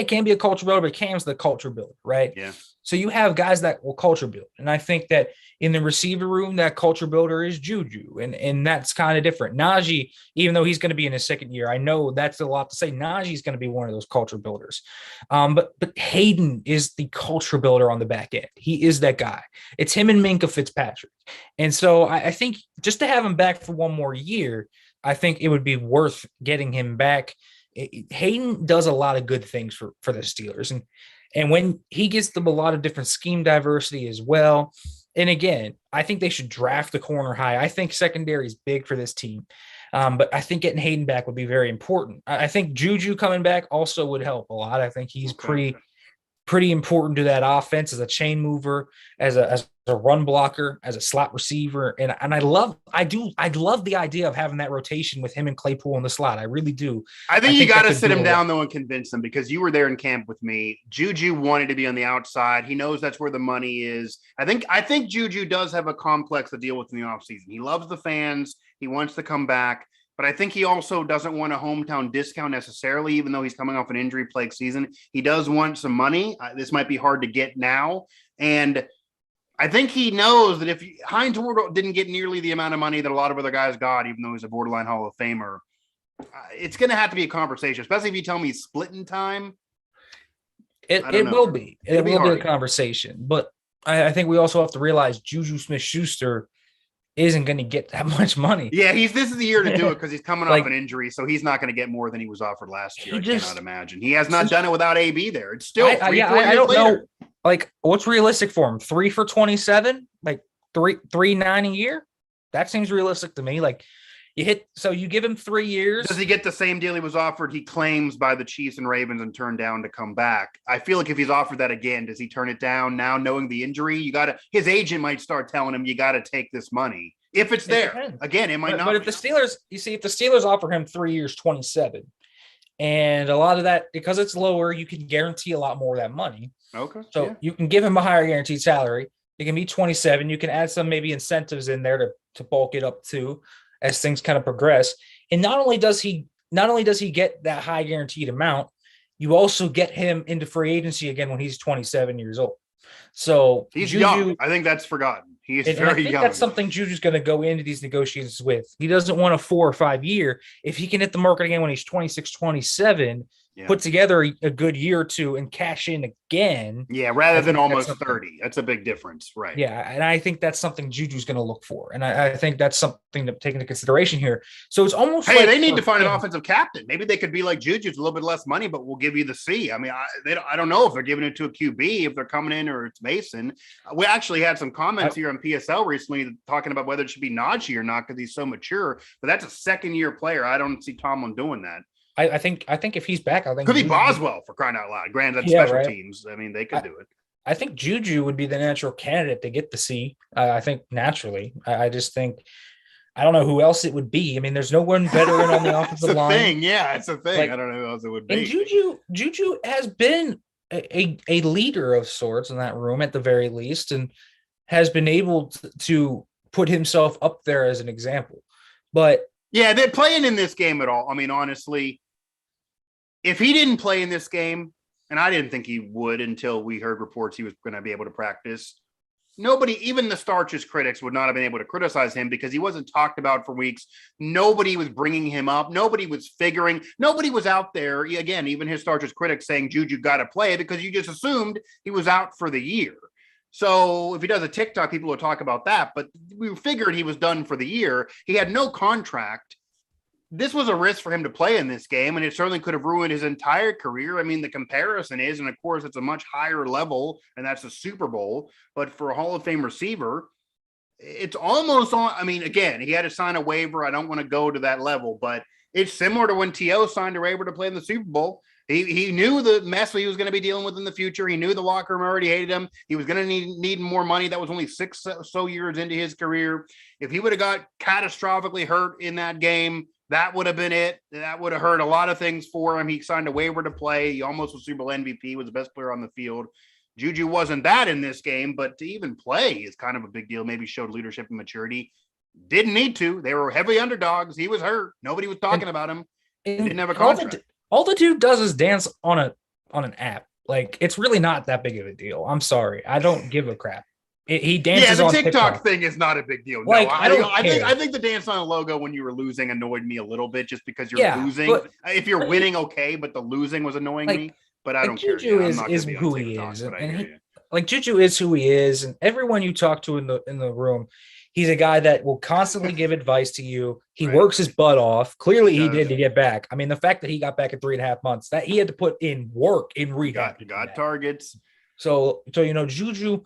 can be a culture builder, but Cam's the culture builder, right? Yeah. So you have guys that will culture build. And I think that in the receiver room, that culture builder is Juju. And that's kind of different. Najee, even though he's going to be in his second year, I know that's a lot to say. Najee's going to be one of those culture builders. But Hayden is the culture builder on the back end. He is that guy. It's him and Minkah Fitzpatrick. And so I think just to have him back for one more year, I think it would be worth getting him back. Hayden does a lot of good things for the Steelers. And when he gets them a lot of different scheme diversity as well. And again, I think they should draft the corner high. I think secondary is big for this team. But I think getting Hayden back would be very important. I think Juju coming back also would help a lot. I think he's pretty important to that offense as a chain mover, as a run blocker, as a slot receiver. And I love the idea of having that rotation with him and Claypool in the slot. I really do. I think you got to sit him down though and convince him, because you were there in camp with me. Juju wanted to be on the outside. He knows that's where the money is. I think Juju does have a complex to deal with in the offseason. He loves the fans. He wants to come back. But I think he also doesn't want a hometown discount necessarily, even though he's coming off an injury-plagued season. He does want some money. This might be hard to get now. And I think he knows that if Hines Ward didn't get nearly the amount of money that a lot of other guys got, even though he's a borderline Hall of Famer, it's going to have to be a conversation, especially if you tell me he's splitting time. It will be. It will be a conversation. But I think we also have to realize Juju Smith-Schuster isn't going to get that much money. Yeah, this is the year to do it because he's coming off an injury, so he's not going to get more than he was offered last year. I cannot imagine. He has not done it without AB there. It's still I don't know. Like, what's realistic for him? 3 for 27, like 3.9 a year. That seems realistic to me. Like, you give him 3 years. Does he get the same deal he was offered? He claims by the Chiefs and Ravens and turned down to come back. I feel like if he's offered that again, does he turn it down now, knowing the injury? His agent might start telling him, you got to take this money if it's there. Again, it might not. But if the Steelers offer him 3 years, 27, and a lot of that, because it's lower, you can guarantee a lot more of that money. Okay. So you can give him a higher guaranteed salary. It can be 27. You can add some maybe incentives in there to bulk it up too, as things kind of progress. And not only does he get that high guaranteed amount, you also get him into free agency again when he's 27 years old. So he's young. I think that's forgotten. He is very young. That's something Juju's going to go into these negotiations with. He doesn't want a 4 or 5 year. If he can hit the market again when he's 26, 27, put together a good year or two and cash in again. Yeah, rather than almost 30. That's a big difference, right? Yeah, and I think that's something Juju's going to look for. And I think that's something to take into consideration here. So it's almost they need to find an offensive captain. Maybe they could be like Juju's, a little bit less money, but we'll give you the C. I mean, I don't know if they're giving it to a QB, if they're coming in, or it's Mason. We actually had some comments here on PSL recently talking about whether it should be Najee or not because he's so mature. But that's a second-year player. I don't see Tomlin doing that. I think if he's back, I think could be Boswell, for crying out loud. Granted, special teams. I mean, they could do it. I think Juju would be the natural candidate to get the C. I think naturally. I just think I don't know who else it would be. I mean, there's no one veteran on the offensive line. It's a thing. I don't know who else it would be. And Juju has been a leader of sorts in that room at the very least, and has been able to put himself up there as an example. But yeah, they're playing in this game at all. I mean, honestly, if he didn't play in this game, and I didn't think he would until we heard reports he was going to be able to practice, nobody, even the Starch's critics, would not have been able to criticize him because he wasn't talked about for weeks. Nobody was bringing him up. Nobody was figuring. Nobody was out there. Again, even his Starch's critics saying Juju got to play because you just assumed he was out for the year. So if he does a TikTok, people will talk about that. But we figured he was done for the year. He had no contract. This was a risk for him to play in this game, and it certainly could have ruined his entire career. I mean, the comparison is, and of course, it's a much higher level, and that's a Super Bowl. But for a Hall of Fame receiver, it's almost on. I mean, again, he had to sign a waiver. I don't want to go to that level, but It's similar to when T.O. signed a waiver to play in the Super Bowl. He knew the mess he was going to be dealing with in the future. He knew the locker room already hated him. He was going to need more money. That was only 6 so years into his career. If he would have got catastrophically hurt in that game, that would have been it. That would have hurt a lot of things for him. He signed a waiver to play. He almost was Super Bowl MVP, was the best player on the field. Juju wasn't that in this game, but to even play is kind of a big deal. Maybe showed leadership and maturity. Didn't need to. They were heavy underdogs. He was hurt. Nobody was talking about him. He didn't have a contract. All the dude does is dance on an app. Like, it's really not that big of a deal. I'm sorry. I don't give a crap. He dances on TikTok. The TikTok thing is not a big deal. Like, no, I think the dance on a logo when you were losing annoyed me a little bit just because you're losing. But, if you're winning, okay, but the losing was annoying me. But I don't care. Juju is who he is. Like, Juju is who he is. And everyone you talk to in the room, he's a guy that will constantly give advice to you. He works his butt off. Clearly, he did to get back. I mean, the fact that he got back in 3.5 months, that he had to put in work in rehab. Got targets. So Juju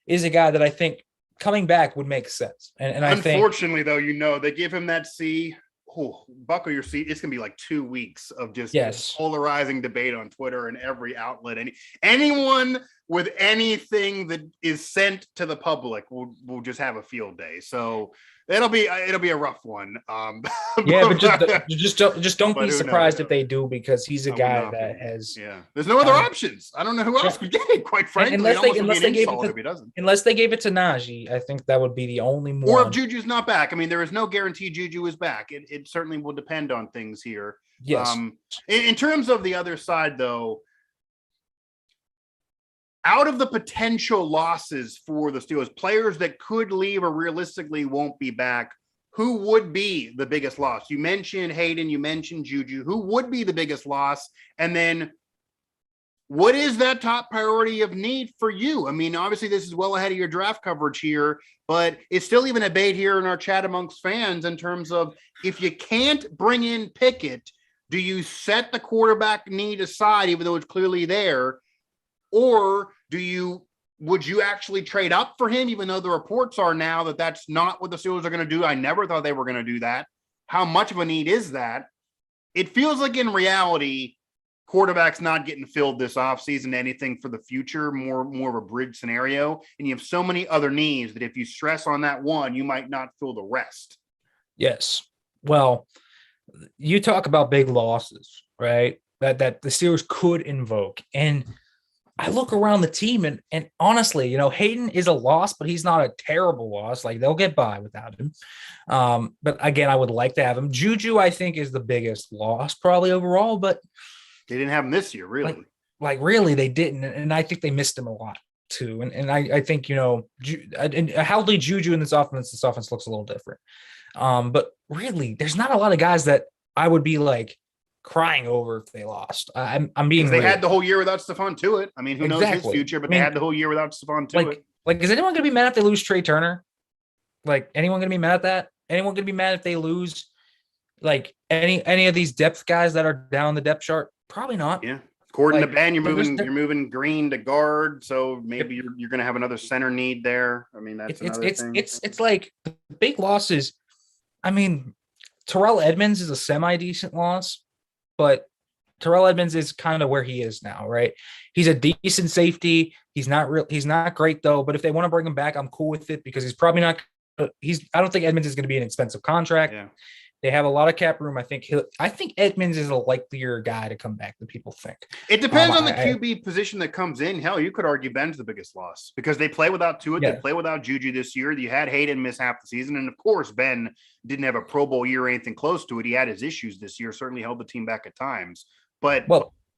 is a guy that I think coming back would make sense. And unfortunately, though, they give him that C. Oh, buckle your seat. It's going to be like 2 weeks of just polarizing debate on Twitter and every outlet. Anyone with anything that is sent to the public will just have a field day. So it'll be a rough one. But just don't be surprised if they do, because he's a guy that has. Yeah, there's no other options. I don't know who else could get it. Quite frankly, unless they gave it to Najee, I think that would be the only one. Or if Juju's not back, I mean, there is no guarantee Juju is back. It certainly will depend on things here. Yes. In terms of the other side, though. Out of the potential losses for the Steelers, players that could leave or realistically won't be back, who would be the biggest loss? You mentioned Hayden, you mentioned Juju. Who would be the biggest loss? And then what is that top priority of need for you? I mean, obviously this is well ahead of your draft coverage here, but it's still even a debate here in our chat amongst fans in terms of, if you can't bring in Pickett, do you set the quarterback need aside, even though it's clearly there? Or would you actually trade up for him, even though the reports are now that that's not what the Steelers are going to do? I never thought they were going to do that. How much of a need is that? It feels like in reality, quarterback's not getting filled this offseason, anything for the future, more of a bridge scenario. And you have so many other needs that if you stress on that one, you might not fill the rest. Yes. Well, you talk about big losses, right? That the Steelers could invoke. And I look around the team and honestly, Hayden is a loss, but he's not a terrible loss. Like, they'll get by without him. But again, I would like to have him. Juju, I think, is the biggest loss probably overall, but they didn't have him this year, really. Like really, they didn't. And I think they missed him a lot too. And I think, healthy Juju in this offense looks a little different. But really, there's not a lot of guys that I would be like crying over if they lost. I'm being. They had the whole year without Stephon Tuitt. I mean, who knows his future? But they had the whole year without Stephon Tuitt. Like, is anyone going to be mad if they lose Trey Turner? Like, anyone going to be mad at that? Anyone going to be mad if they lose like any of these depth guys that are down the depth chart? Probably not. Yeah. According to Ben, you're moving Green to guard, so maybe you're going to have another center need there. I mean, that's another thing. It's like the big losses. I mean, Terrell Edmonds is a semi-decent loss. But Terrell Edmonds is kind of where he is now, right? He's a decent safety. He's not great though. But if they want to bring him back, I'm cool with it, because he's probably not. I don't think Edmonds is going to be an expensive contract. Yeah. They have a lot of cap room. I think Edmonds is a likelier guy to come back than people think. It depends on the QB position that comes in. Hell, you could argue Ben's the biggest loss because they play without Tuitt. Yeah. They play without Juju this year. You had Hayden miss half the season. And of course, Ben didn't have a Pro Bowl year or anything close to it. He had his issues this year, certainly held the team back at times. But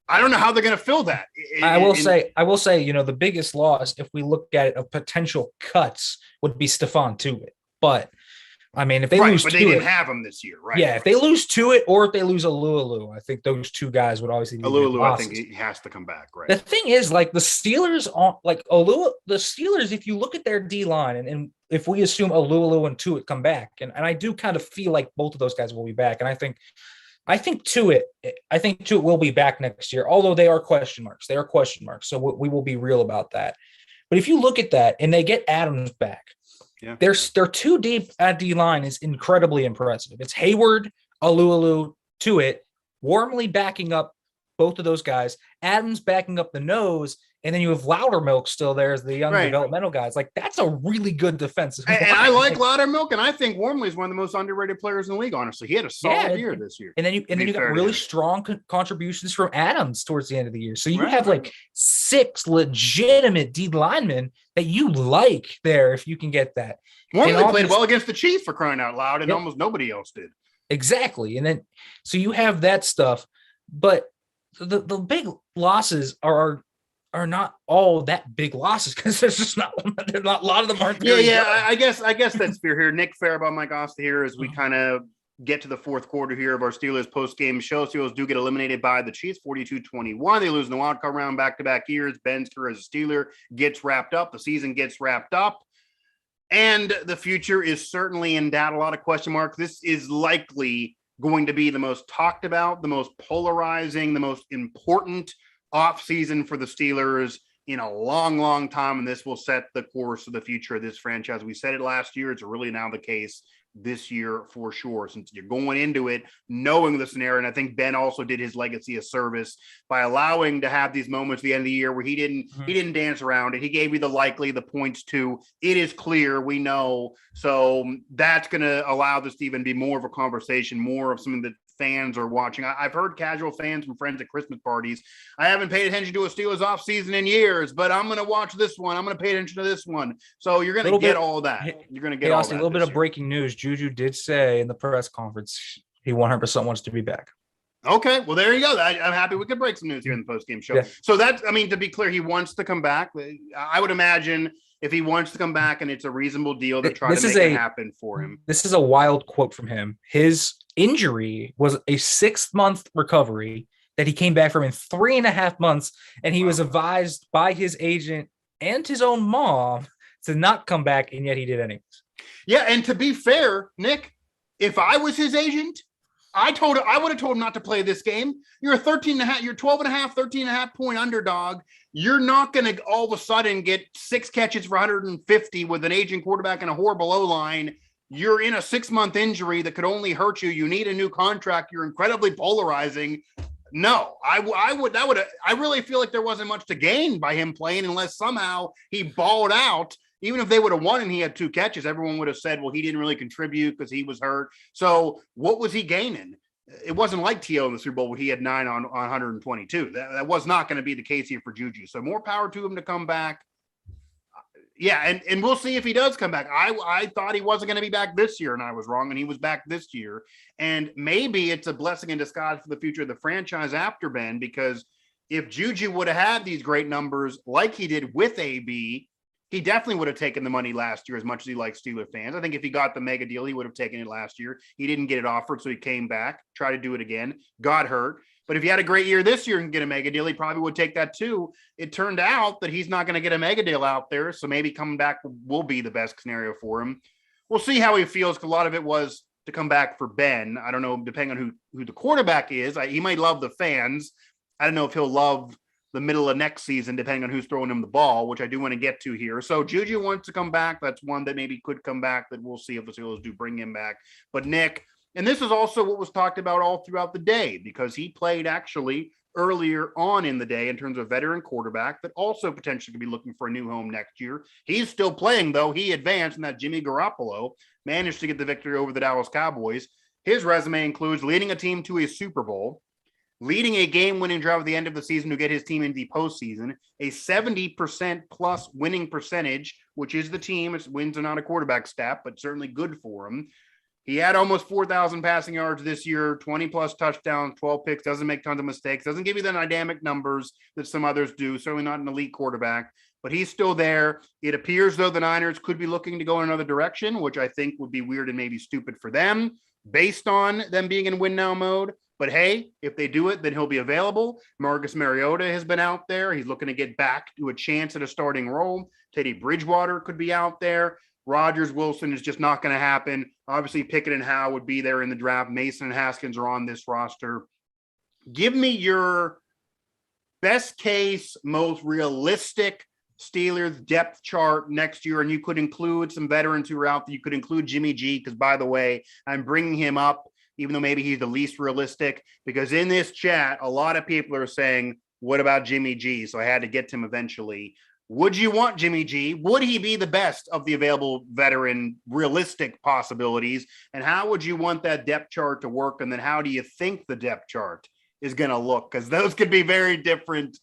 I don't know how they're going to fill that. I will say, the biggest loss, if we look at it, of potential cuts would be Stephon Tuitt. But I mean, if they lose but they didn't have him this year, right? Yeah, if they lose Tuitt or if they lose Alulu, I think those two guys would obviously be Alulu. I think he has to come back, right? The thing is, like the Steelers, the Steelers, if you look at their D line, and if we assume Alulu and Tuitt come back, and I do kind of feel like both of those guys will be back, and I think Tuitt will be back next year, although they are question marks. They are question marks, so we will be real about that. But if you look at that, and they get Adams back. Yeah. They're too deep at D line is incredibly impressive. It's Hayward, Alulu, to it, warmly backing up both of those guys, Adams backing up the nose, and then you have Loudermilk still there as the young developmental guys. Like, that's a really good defensive line. And I like Loudermilk, and I think Wormley is one of the most underrated players in the league, honestly. He had a solid year this year. And then you got really strong contributions from Adams towards the end of the year. So you have like 6 legitimate D linemen that you like there if you can get that. Wormley played well against the Chiefs, for crying out loud, and almost nobody else did. Exactly. And then so you have that stuff, but the big losses are not all that big losses because there's just not a lot of them aren't. I guess that's fair here. Nick Farabaugh, Mike Asti here as we kind of get to the fourth quarter here of our Steelers post-game show. Steelers do get eliminated by the Chiefs 42-21. They lose in the wild card round back-to-back years. Ben's career as a Steeler gets wrapped up. The season gets wrapped up. And the future is certainly in doubt. A lot of question marks. This is likely going to be the most talked about, the most polarizing, the most important offseason for the Steelers in a long, long time. And this will set the course of the future of this franchise. We said it last year. It's really now the case this year for sure, since you're going into it knowing the scenario. And I think Ben also did his legacy a service by allowing to have these moments at the end of the year where he didn't dance around it. He gave you the points to it is clear, we know. So that's going to allow this to even be more of a conversation, more of something that fans are watching. I've heard casual fans from friends at Christmas parties. I haven't paid attention to a Steelers off season in years, but I'm going to watch this one. I'm going to pay attention to this one. So you're going to get all that. You're going to get all that. A little bit of breaking news. Juju did say in the press conference he 100% wants to be back. Okay, well, there you go. I'm happy we could break some news here in the post-game show. Yeah. So that's, to be clear, he wants to come back. I would imagine if he wants to come back and it's a reasonable deal to try to make it happen for him. This is a wild quote from him. His injury was a 6-month recovery that he came back from in 3.5 months. And he was advised by his agent and his own mom to not come back. And yet he did anyways. Yeah. And to be fair, Nick, if I was his agent, I would have told him not to play this game. You're a 13.5 point underdog. You're not going to all of a sudden get 6 catches for 150 with an aging quarterback and a horrible O-line. You're in a 6-month injury that could only hurt you. You need a new contract. You're incredibly polarizing. No, I really feel like there wasn't much to gain by him playing unless somehow he balled out. Even if they would have won and he had 2 catches, everyone would have said, well, he didn't really contribute because he was hurt. So what was he gaining? It wasn't like T.O. in the Super Bowl where he had 9 on 122. That was not going to be the case here for Juju. So more power to him to come back. Yeah, and we'll see if he does come back. I thought he wasn't going to be back this year, and I was wrong, and he was back this year. And maybe it's a blessing in disguise for the future of the franchise after Ben, because if Juju would have had these great numbers like he did with AB, he definitely would have taken the money last year as much as he likes Steeler fans. I think if he got the mega deal, he would have taken it last year. He didn't get it offered, so he came back, tried to do it again, got hurt. But if he had a great year this year and get a mega deal, he probably would take that too. It turned out that he's not going to get a mega deal out there, so maybe coming back will be the best scenario for him. We'll see how he feels, because a lot of it was to come back for Ben. I don't know, depending on who the quarterback is. He might love the fans. I don't know if he'll love the middle of next season, depending on who's throwing him the ball, which I do want to get to here. So Juju wants to come back. That's one that maybe could come back, that we'll see if the Steelers do bring him back. But Nick, and this is also what was talked about all throughout the day, because he played actually earlier on in the day in terms of veteran quarterback that also potentially could be looking for a new home next year. He's still playing, though. He advanced, and that Jimmy Garoppolo managed to get the victory over the Dallas Cowboys. His resume includes leading a team to a Super Bowl, leading a game-winning drive at the end of the season to get his team into the postseason, a 70% plus winning percentage, which is the team. It's wins are not a quarterback stat, but certainly good for him. He had almost 4,000 passing yards this year, 20-plus touchdowns, 12 picks, doesn't make tons of mistakes, doesn't give you the dynamic numbers that some others do, certainly not an elite quarterback, but he's still there. It appears, though, the Niners could be looking to go in another direction, which I think would be weird and maybe stupid for them based on them being in win-now mode. But hey, if they do it, then he'll be available. Marcus Mariota has been out there. He's looking to get back to a chance at a starting role. Teddy Bridgewater could be out there. Rodgers, Wilson is just not going to happen. Obviously, Pickett and Howe would be there in the draft. Mason and Haskins are on this roster. Give me your best case, most realistic Steelers depth chart next year, and you could include some veterans who are out there. You could include Jimmy G, because, by the way, I'm bringing him up even though maybe he's the least realistic, because in this chat, a lot of people are saying, what about Jimmy G? So I had to get to him eventually. Would you want Jimmy G? Would he be the best of the available veteran realistic possibilities? And how would you want that depth chart to work? And then how do you think the depth chart is going to look? Because those could be very different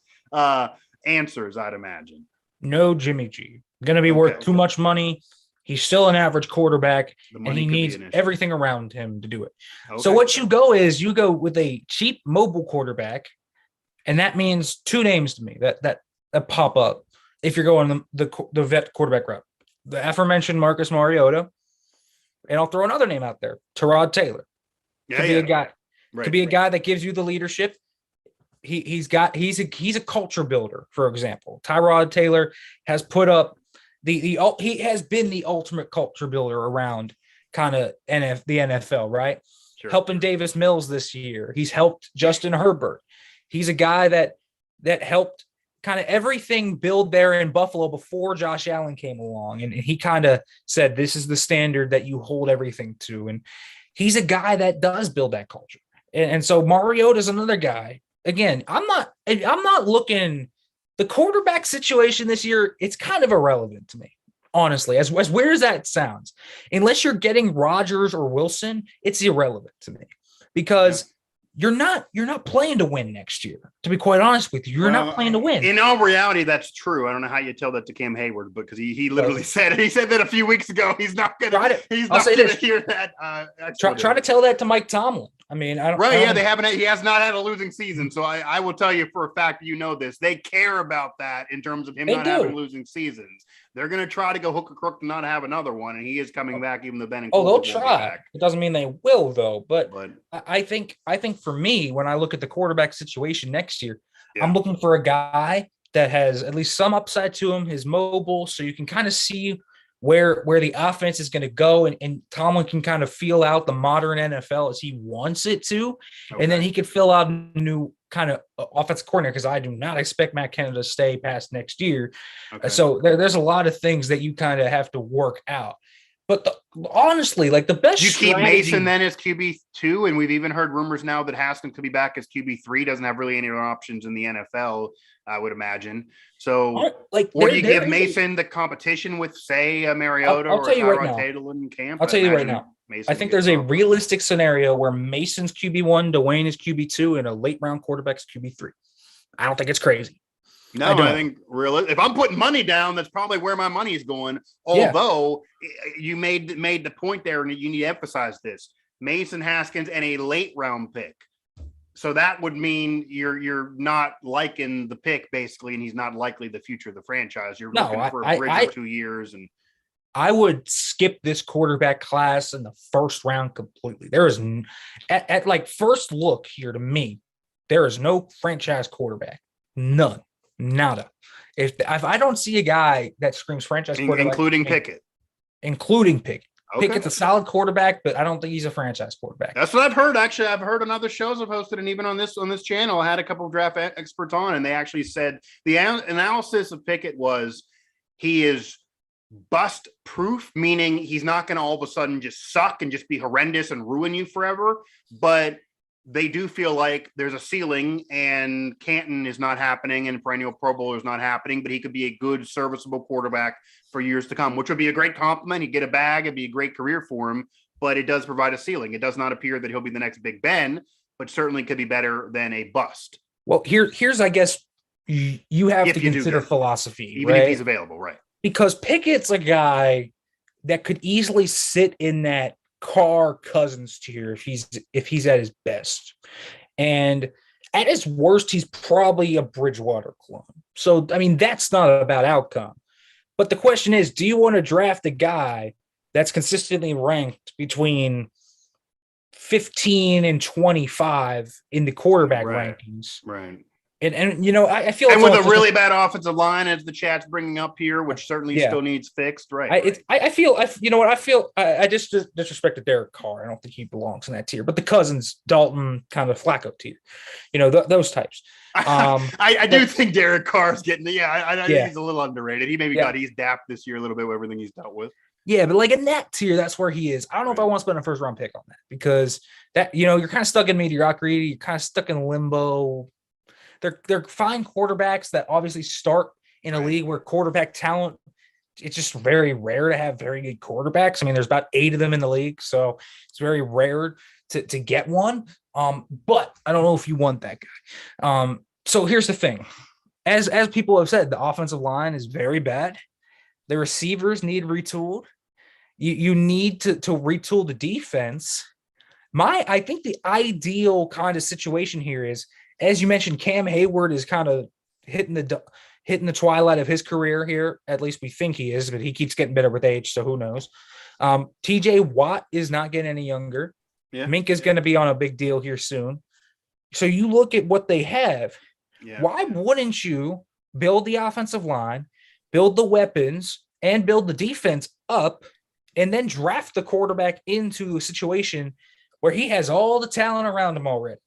answers, I'd imagine. No Jimmy G. Going to be worth too much money. He's still an average quarterback, and he needs everything around him to do it. Okay. So what you go with a cheap mobile quarterback, and that means two names to me that pop up if you're going the vet quarterback route. The aforementioned Marcus Mariota, and I'll throw another name out there, Tyrod Taylor. Could be a guy. Could be a guy that gives you the leadership. He's a culture builder, for example. Tyrod Taylor has put up he has been the ultimate culture builder around kind of the NFL, right? Sure. Helping Davis Mills this year. He's helped Justin Herbert. He's a guy that helped kind of everything build there in Buffalo before Josh Allen came along. And he kind of said, this is the standard that you hold everything to. And he's a guy that does build that culture. And so Mariota's another guy. Again, I'm not looking – the quarterback situation this year, it's kind of irrelevant to me, honestly, as weird as that sounds. Unless you're getting Rodgers or Wilson, it's irrelevant to me because you're not playing to win next year. To be quite honest with you, you're not playing to win. In all reality, that's true. I don't know how you tell that to Cam Hayward, because he literally said it. He said that a few weeks ago. He's not going to hear that. Try to tell that to Mike Tomlin. I mean, I don't. Right? Yeah, they haven't. He has not had a losing season, so I will tell you for a fact. You know this. They care about that in terms of him having losing seasons. They're going to try to go hook or crook to not have another one, and he is coming back, even though Ben. They'll try. It doesn't mean they will, though. But I think for me, when I look at the quarterback situation next year, I'm looking for a guy that has at least some upside to him. His mobile, so you can kind of see where the offense is going to go, and Tomlin can kind of feel out the modern NFL as he wants it to, and then he could fill out a new kind of offensive coordinator, because I do not expect Matt Canada to stay past next year. Okay. So there's a lot of things that you kind of have to work out. But honestly, like the best. You keep Mason then as QB2, and we've even heard rumors now that Haskins could be back as QB3. Doesn't have really any other options in the NFL, I would imagine. So, or do you give Mason the competition with, say, Mariota or Tyrod Taylor in camp? I'll tell you right now. I think there's a realistic scenario where Mason's QB1, Dwayne is QB2, and a late round quarterback's QB3. I don't think it's crazy. No, I think if I'm putting money down, that's probably where my money is going. Although you made the point there, and you need to emphasize this: Mason, Haskins, and a late round pick. So that would mean you're not liking the pick basically, and he's not likely the future of the franchise. You're looking for a bridge of 2 years, and I would skip this quarterback class in the first round completely. There is at like first look here to me, there is no franchise quarterback, none. Nada. If I don't see a guy that screams franchise quarterback, including Pickett. Okay. Pickett's a solid quarterback, but I don't think he's a franchise quarterback. That's what I've heard. Actually, I've heard on other shows I've hosted, and even on this channel, I had a couple of draft experts on, and they actually said the analysis of Pickett was he is bust proof, meaning he's not going to all of a sudden just suck and just be horrendous and ruin you forever, but they do feel like there's a ceiling, and Canton is not happening and perennial Pro Bowler is not happening, but he could be a good serviceable quarterback for years to come, which would be a great compliment. He'd get a bag. It'd be a great career for him, but it does provide a ceiling. It does not appear that he'll be the next Big Ben, but certainly could be better than a bust. Well, here's, I guess you have to consider philosophy, even if he's available. Right. Because Pickett's a guy that could easily sit in that Carr Cousins tier if he's at his best, and at his worst he's probably a Bridgewater clone. So I mean, that's not about outcome, but the question is, do you want to draft a guy that's consistently ranked between 15 and 25 in the quarterback rankings, right? And you know, I feel, and with a really bad offensive line, as the chat's bringing up here, which certainly still needs fixed, right? I feel I just disrespected Derek Carr. I don't think he belongs in that tier, but the Cousins, Dalton, kind of Flacco tier, you know, those types. I do think Derek Carr's getting I think he's a little underrated. He maybe got eased dapped this year a little bit with everything he's dealt with. Yeah, but like in that tier, that's where he is. I don't know if I want to spend a first round pick on that, because that, you're kind of stuck in mediocrity. You're kind of stuck in limbo. They're fine quarterbacks that obviously start in a league where quarterback talent, it's just very rare to have very good quarterbacks. I mean, there's about 8 of them in the league, so it's very rare to get one. But I don't know if you want that guy. So here's the thing. As people have said, the offensive line is very bad. The receivers need retooled. You need to retool the defense. I think the ideal kind of situation here is, as you mentioned, Cam Hayward is kind of hitting the twilight of his career here. At least we think he is, but he keeps getting better with age, so who knows? TJ Watt is not getting any younger. Yeah. Mink is going to be on a big deal here soon. So you look at what they have. Yeah. Why wouldn't you build the offensive line, build the weapons, and build the defense up, and then draft the quarterback into a situation where he has all the talent around him already?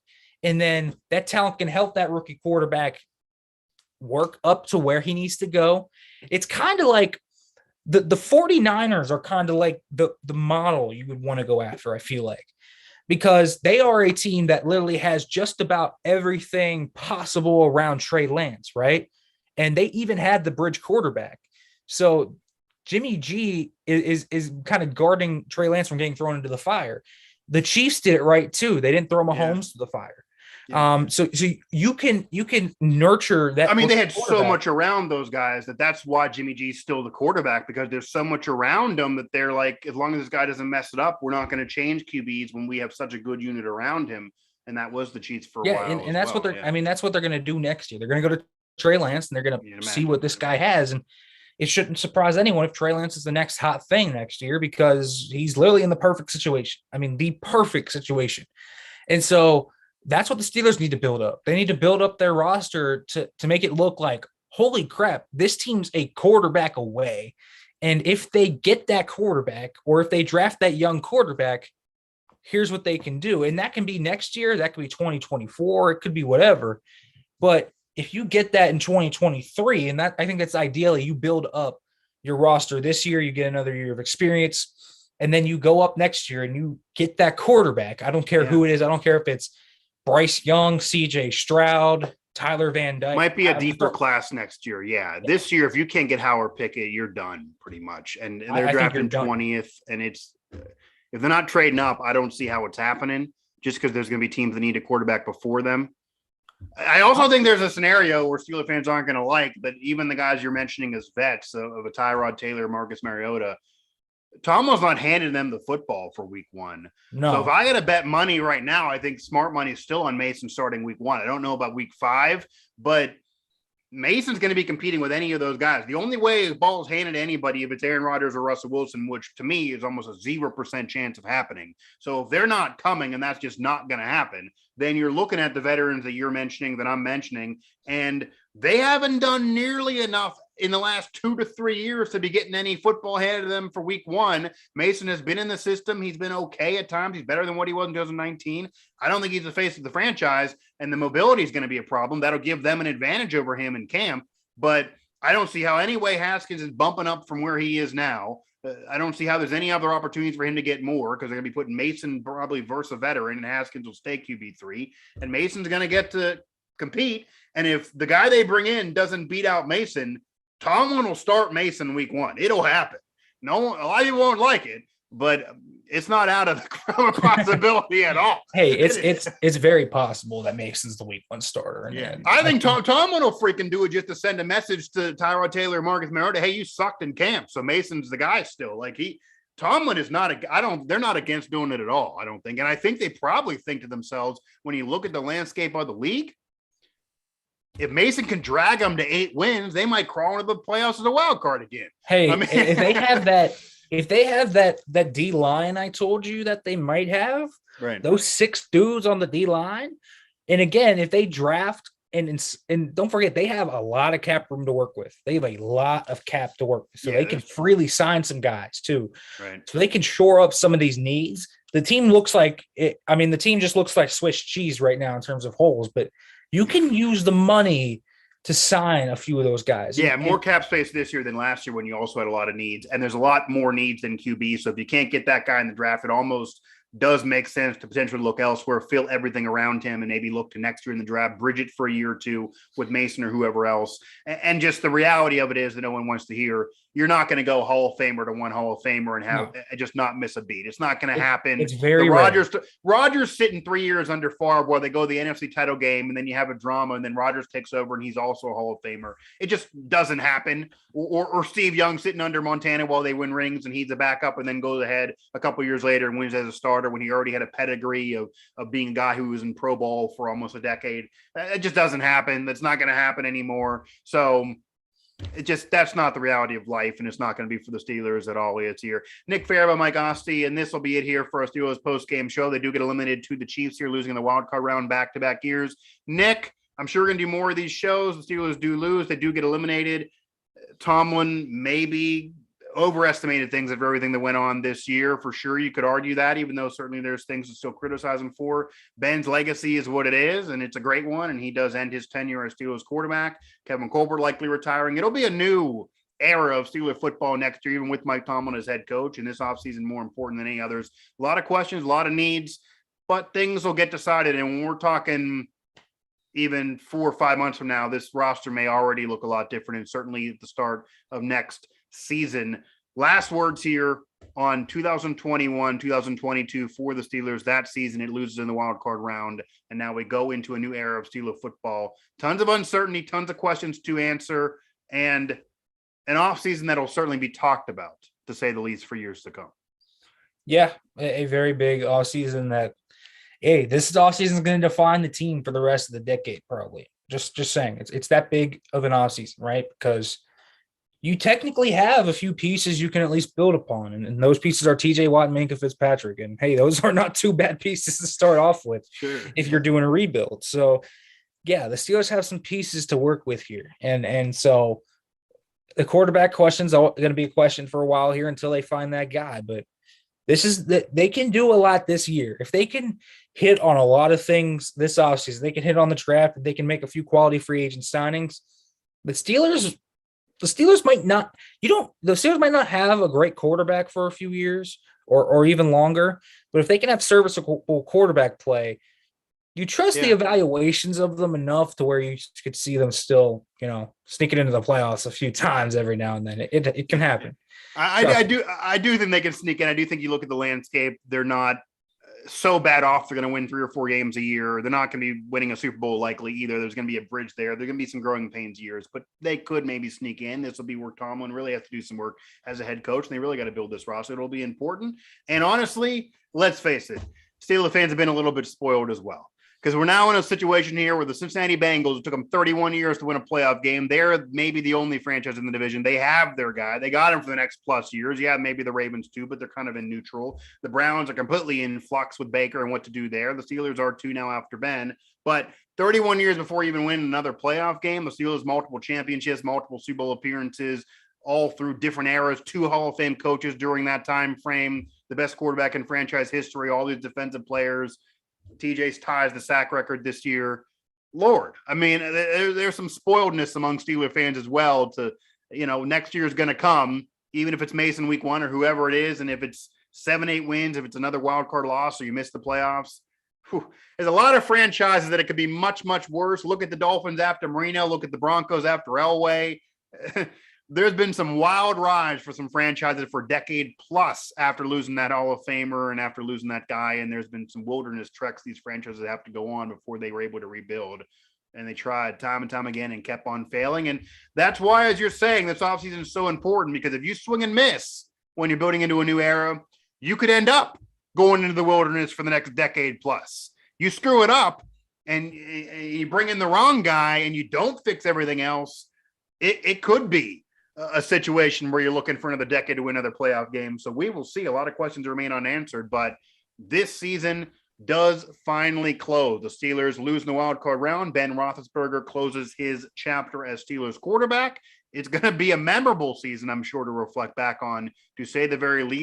And then that talent can help that rookie quarterback work up to where he needs to go. It's kind of like the 49ers are kind of like the model you would want to go after, I feel like, because they are a team that literally has just about everything possible around Trey Lance, right? And they even had the bridge quarterback. So Jimmy G is kind of guarding Trey Lance from getting thrown into the fire. The Chiefs did it right too. They didn't throw Mahomes to the fire. Yeah. So you can nurture that. I mean, they had so much around those guys that's why Jimmy G's still the quarterback, because there's so much around them that they're like, as long as this guy doesn't mess it up, we're not going to change QBs when we have such a good unit around him. And that was the Chiefs for a while. And that's what they're. Yeah. I mean, that's what they're going to do next year. They're going to go to Trey Lance and they're going to see what this guy has. And it shouldn't surprise anyone if Trey Lance is the next hot thing next year, because he's literally in the perfect situation. I mean, the perfect situation. And so that's what the Steelers need to build up. They need to build up their roster to make it look like, holy crap, this team's a quarterback away. And if they get that quarterback, or if they draft that young quarterback, here's what they can do. And that can be next year. That could be 2024. It could be whatever. But if you get that in 2023, and that, I think that's ideally, you build up your roster this year, you get another year of experience, and then you go up next year and you get that quarterback. I don't care who it is. I don't care if it's Bryce Young, CJ Stroud, Tyler Van Dyke. Might be a deeper class next year. Yeah. This year, if you can't get Howard Pickett, you're done pretty much. And they're drafting 20th. And it's, if they're not trading up, I don't see how it's happening, just because there's going to be teams that need a quarterback before them. I also think there's a scenario where Steeler fans aren't going to like, but even the guys you're mentioning as vets of a Tyrod Taylor, Marcus Mariota, Tomlin's not handing them the football for week 1. No. So if I got to bet money right now, I think smart money is still on Mason starting week 1. I don't know about week 5, but Mason's going to be competing with any of those guys. The only way the ball is handed to anybody if it's Aaron Rodgers or Russell Wilson, which to me is almost a 0% chance of happening. So if they're not coming and that's just not going to happen, then you're looking at the veterans that you're mentioning, that I'm mentioning, and they haven't done nearly enough in the last 2 to 3 years to be getting any football handed to them for week 1. Mason has been in the system. He's been okay at times. He's better than what he was in 2019. I don't think he's the face of the franchise, and the mobility is going to be a problem. That'll give them an advantage over him in camp, but I don't see how any way Haskins is bumping up from where he is now. I don't see how there's any other opportunities for him to get more, because they're going to be putting Mason probably versus a veteran, and Haskins will stay QB3, and Mason's going to get to compete. And if the guy they bring in doesn't beat out Mason, Tomlin will start Mason week 1. It'll happen. A lot of you won't like it, but it's not out of the possibility at all. Hey, it's very possible that Mason's the week 1 starter. And I think Tomlin will freaking do it just to send a message to Tyrod Taylor, Marcus Mariota. Hey, you sucked in camp, so Mason's the guy still. Like Tomlin is not they're not against doing it at all, I don't think. And I think they probably think to themselves, when you look at the landscape of the league, if Mason can drag them to 8 wins, they might crawl into the playoffs as a wild card again. Hey, I mean, if they have that D line I told you that they might have, right, those 6 dudes on the D line, and again, if they draft and don't forget, they have a lot of cap room to work with. They have a lot of cap to work with, so they can freely sign some guys too. Right. So they can shore up some of these needs. The team looks like it. I mean, the team just looks like Swiss cheese right now in terms of holes, but you can use the money to sign a few of those guys. Yeah, more cap space this year than last year when you also had a lot of needs. And there's a lot more needs than QB. So if you can't get that guy in the draft, it almost does make sense to potentially look elsewhere, fill everything around him, and maybe look to next year in the draft, bridge it for a year or two with Mason or whoever else. And just the reality of it is that no one wants to hear, you're not going to go Hall of Famer to one Hall of Famer and have just not miss a beat. It's not going to happen. It's very rare. Rodgers sitting 3 years under Favre while they go to the NFC title game, and then you have a drama, and then Rodgers takes over and he's also a Hall of Famer. It just doesn't happen. Or Steve Young sitting under Montana while they win rings and he's a backup and then goes ahead a couple years later and wins as a starter when he already had a pedigree of being a guy who was in Pro Bowl for almost a decade. It just doesn't happen. That's not going to happen anymore. So that's not the reality of life, and it's not going to be for the Steelers at all. It's here. Nick Farabaugh, Mike Asti, and this will be it here for our Steelers post-game show. They do get eliminated to the Chiefs here, losing in the wild card round back-to-back years. Nick, I'm sure we're going to do more of these shows. The Steelers do lose. They do get eliminated. Tomlin maybe overestimated things of everything that went on this year. For sure, you could argue that, even though certainly there's things to still criticize him for. Ben's legacy is what it is, and it's a great one, and he does end his tenure as Steelers quarterback. Kevin Colbert likely retiring. It'll be a new era of Steelers football next year, even with Mike Tomlin as head coach, and this offseason more important than any others. A lot of questions, a lot of needs, but things will get decided, and when we're talking even 4 or 5 months from now, this roster may already look a lot different, and certainly at the start of next season. Last words here on 2021, 2022 for the Steelers. That season, it loses in the wild card round, and now we go into a new era of Steelers football. Tons of uncertainty, tons of questions to answer, and an offseason that will certainly be talked about, to say the least, for years to come. Yeah, a very big offseason that, hey, this offseason is going to define the team for the rest of the decade, probably. Just saying, it's that big of an offseason, right? Because you technically have a few pieces you can at least build upon. And those pieces are TJ Watt and Minkah Fitzpatrick. And hey, those are not two bad pieces to start off with if you're doing a rebuild. So yeah, the Steelers have some pieces to work with here. And so the quarterback question's going to be a question for a while here until they find that guy. But they can do a lot this year. If they can hit on a lot of things this offseason, they can hit on the draft, they can make a few quality free agent signings. The Steelers might not have a great quarterback for a few years or even longer, but if they can have serviceable quarterback play, you trust the evaluations of them enough to where you could see them still, sneaking into the playoffs a few times every now and then. It can happen. I do think they can sneak in. I do think you look at the landscape, they're not so bad off. They're going to win 3 or 4 games a year. They're not going to be winning a Super Bowl likely either. There's going to be a bridge there. There's going to be some growing pains years, but they could maybe sneak in. This will be where Tomlin really has to do some work as a head coach, and they really got to build this roster. It'll be important. And honestly, let's face it, Steelers fans have been a little bit spoiled as well. Because we're now in a situation here where the Cincinnati Bengals, it took them 31 years to win a playoff game. They're maybe the only franchise in the division. They have their guy. They got him for the next plus years. Yeah, maybe the Ravens too, but they're kind of in neutral. The Browns are completely in flux with Baker and what to do there. The Steelers are too now after Ben. But 31 years before even winning another playoff game, the Steelers multiple championships, multiple Super Bowl appearances, all through different eras, 2 Hall of Fame coaches during that time frame, the best quarterback in franchise history, all these defensive players. TJ's ties the sack record this year. Lord, I mean, there's some spoiledness among Steeler fans as well to, next year is going to come, even if it's Mason week 1 or whoever it is. And if it's 7-8 wins, if it's another wild card loss or you miss the playoffs, there's a lot of franchises that it could be much, much worse. Look at the Dolphins after Marino. Look at the Broncos after Elway. There's been some wild rides for some franchises for a decade plus after losing that Hall of Famer and after losing that guy. And there's been some wilderness treks these franchises have to go on before they were able to rebuild. And they tried time and time again and kept on failing. And that's why, as you're saying, this offseason is so important, because if you swing and miss when you're building into a new era, you could end up going into the wilderness for the next decade plus. You screw it up and you bring in the wrong guy and you don't fix everything else, it could be a situation where you're looking for another decade to win another playoff game. So we will see. A lot of questions remain unanswered, but this season does finally close. The Steelers lose in the wild card round. Ben Roethlisberger closes his chapter as Steelers quarterback. It's going to be a memorable season, I'm sure, to reflect back on, to say the very least.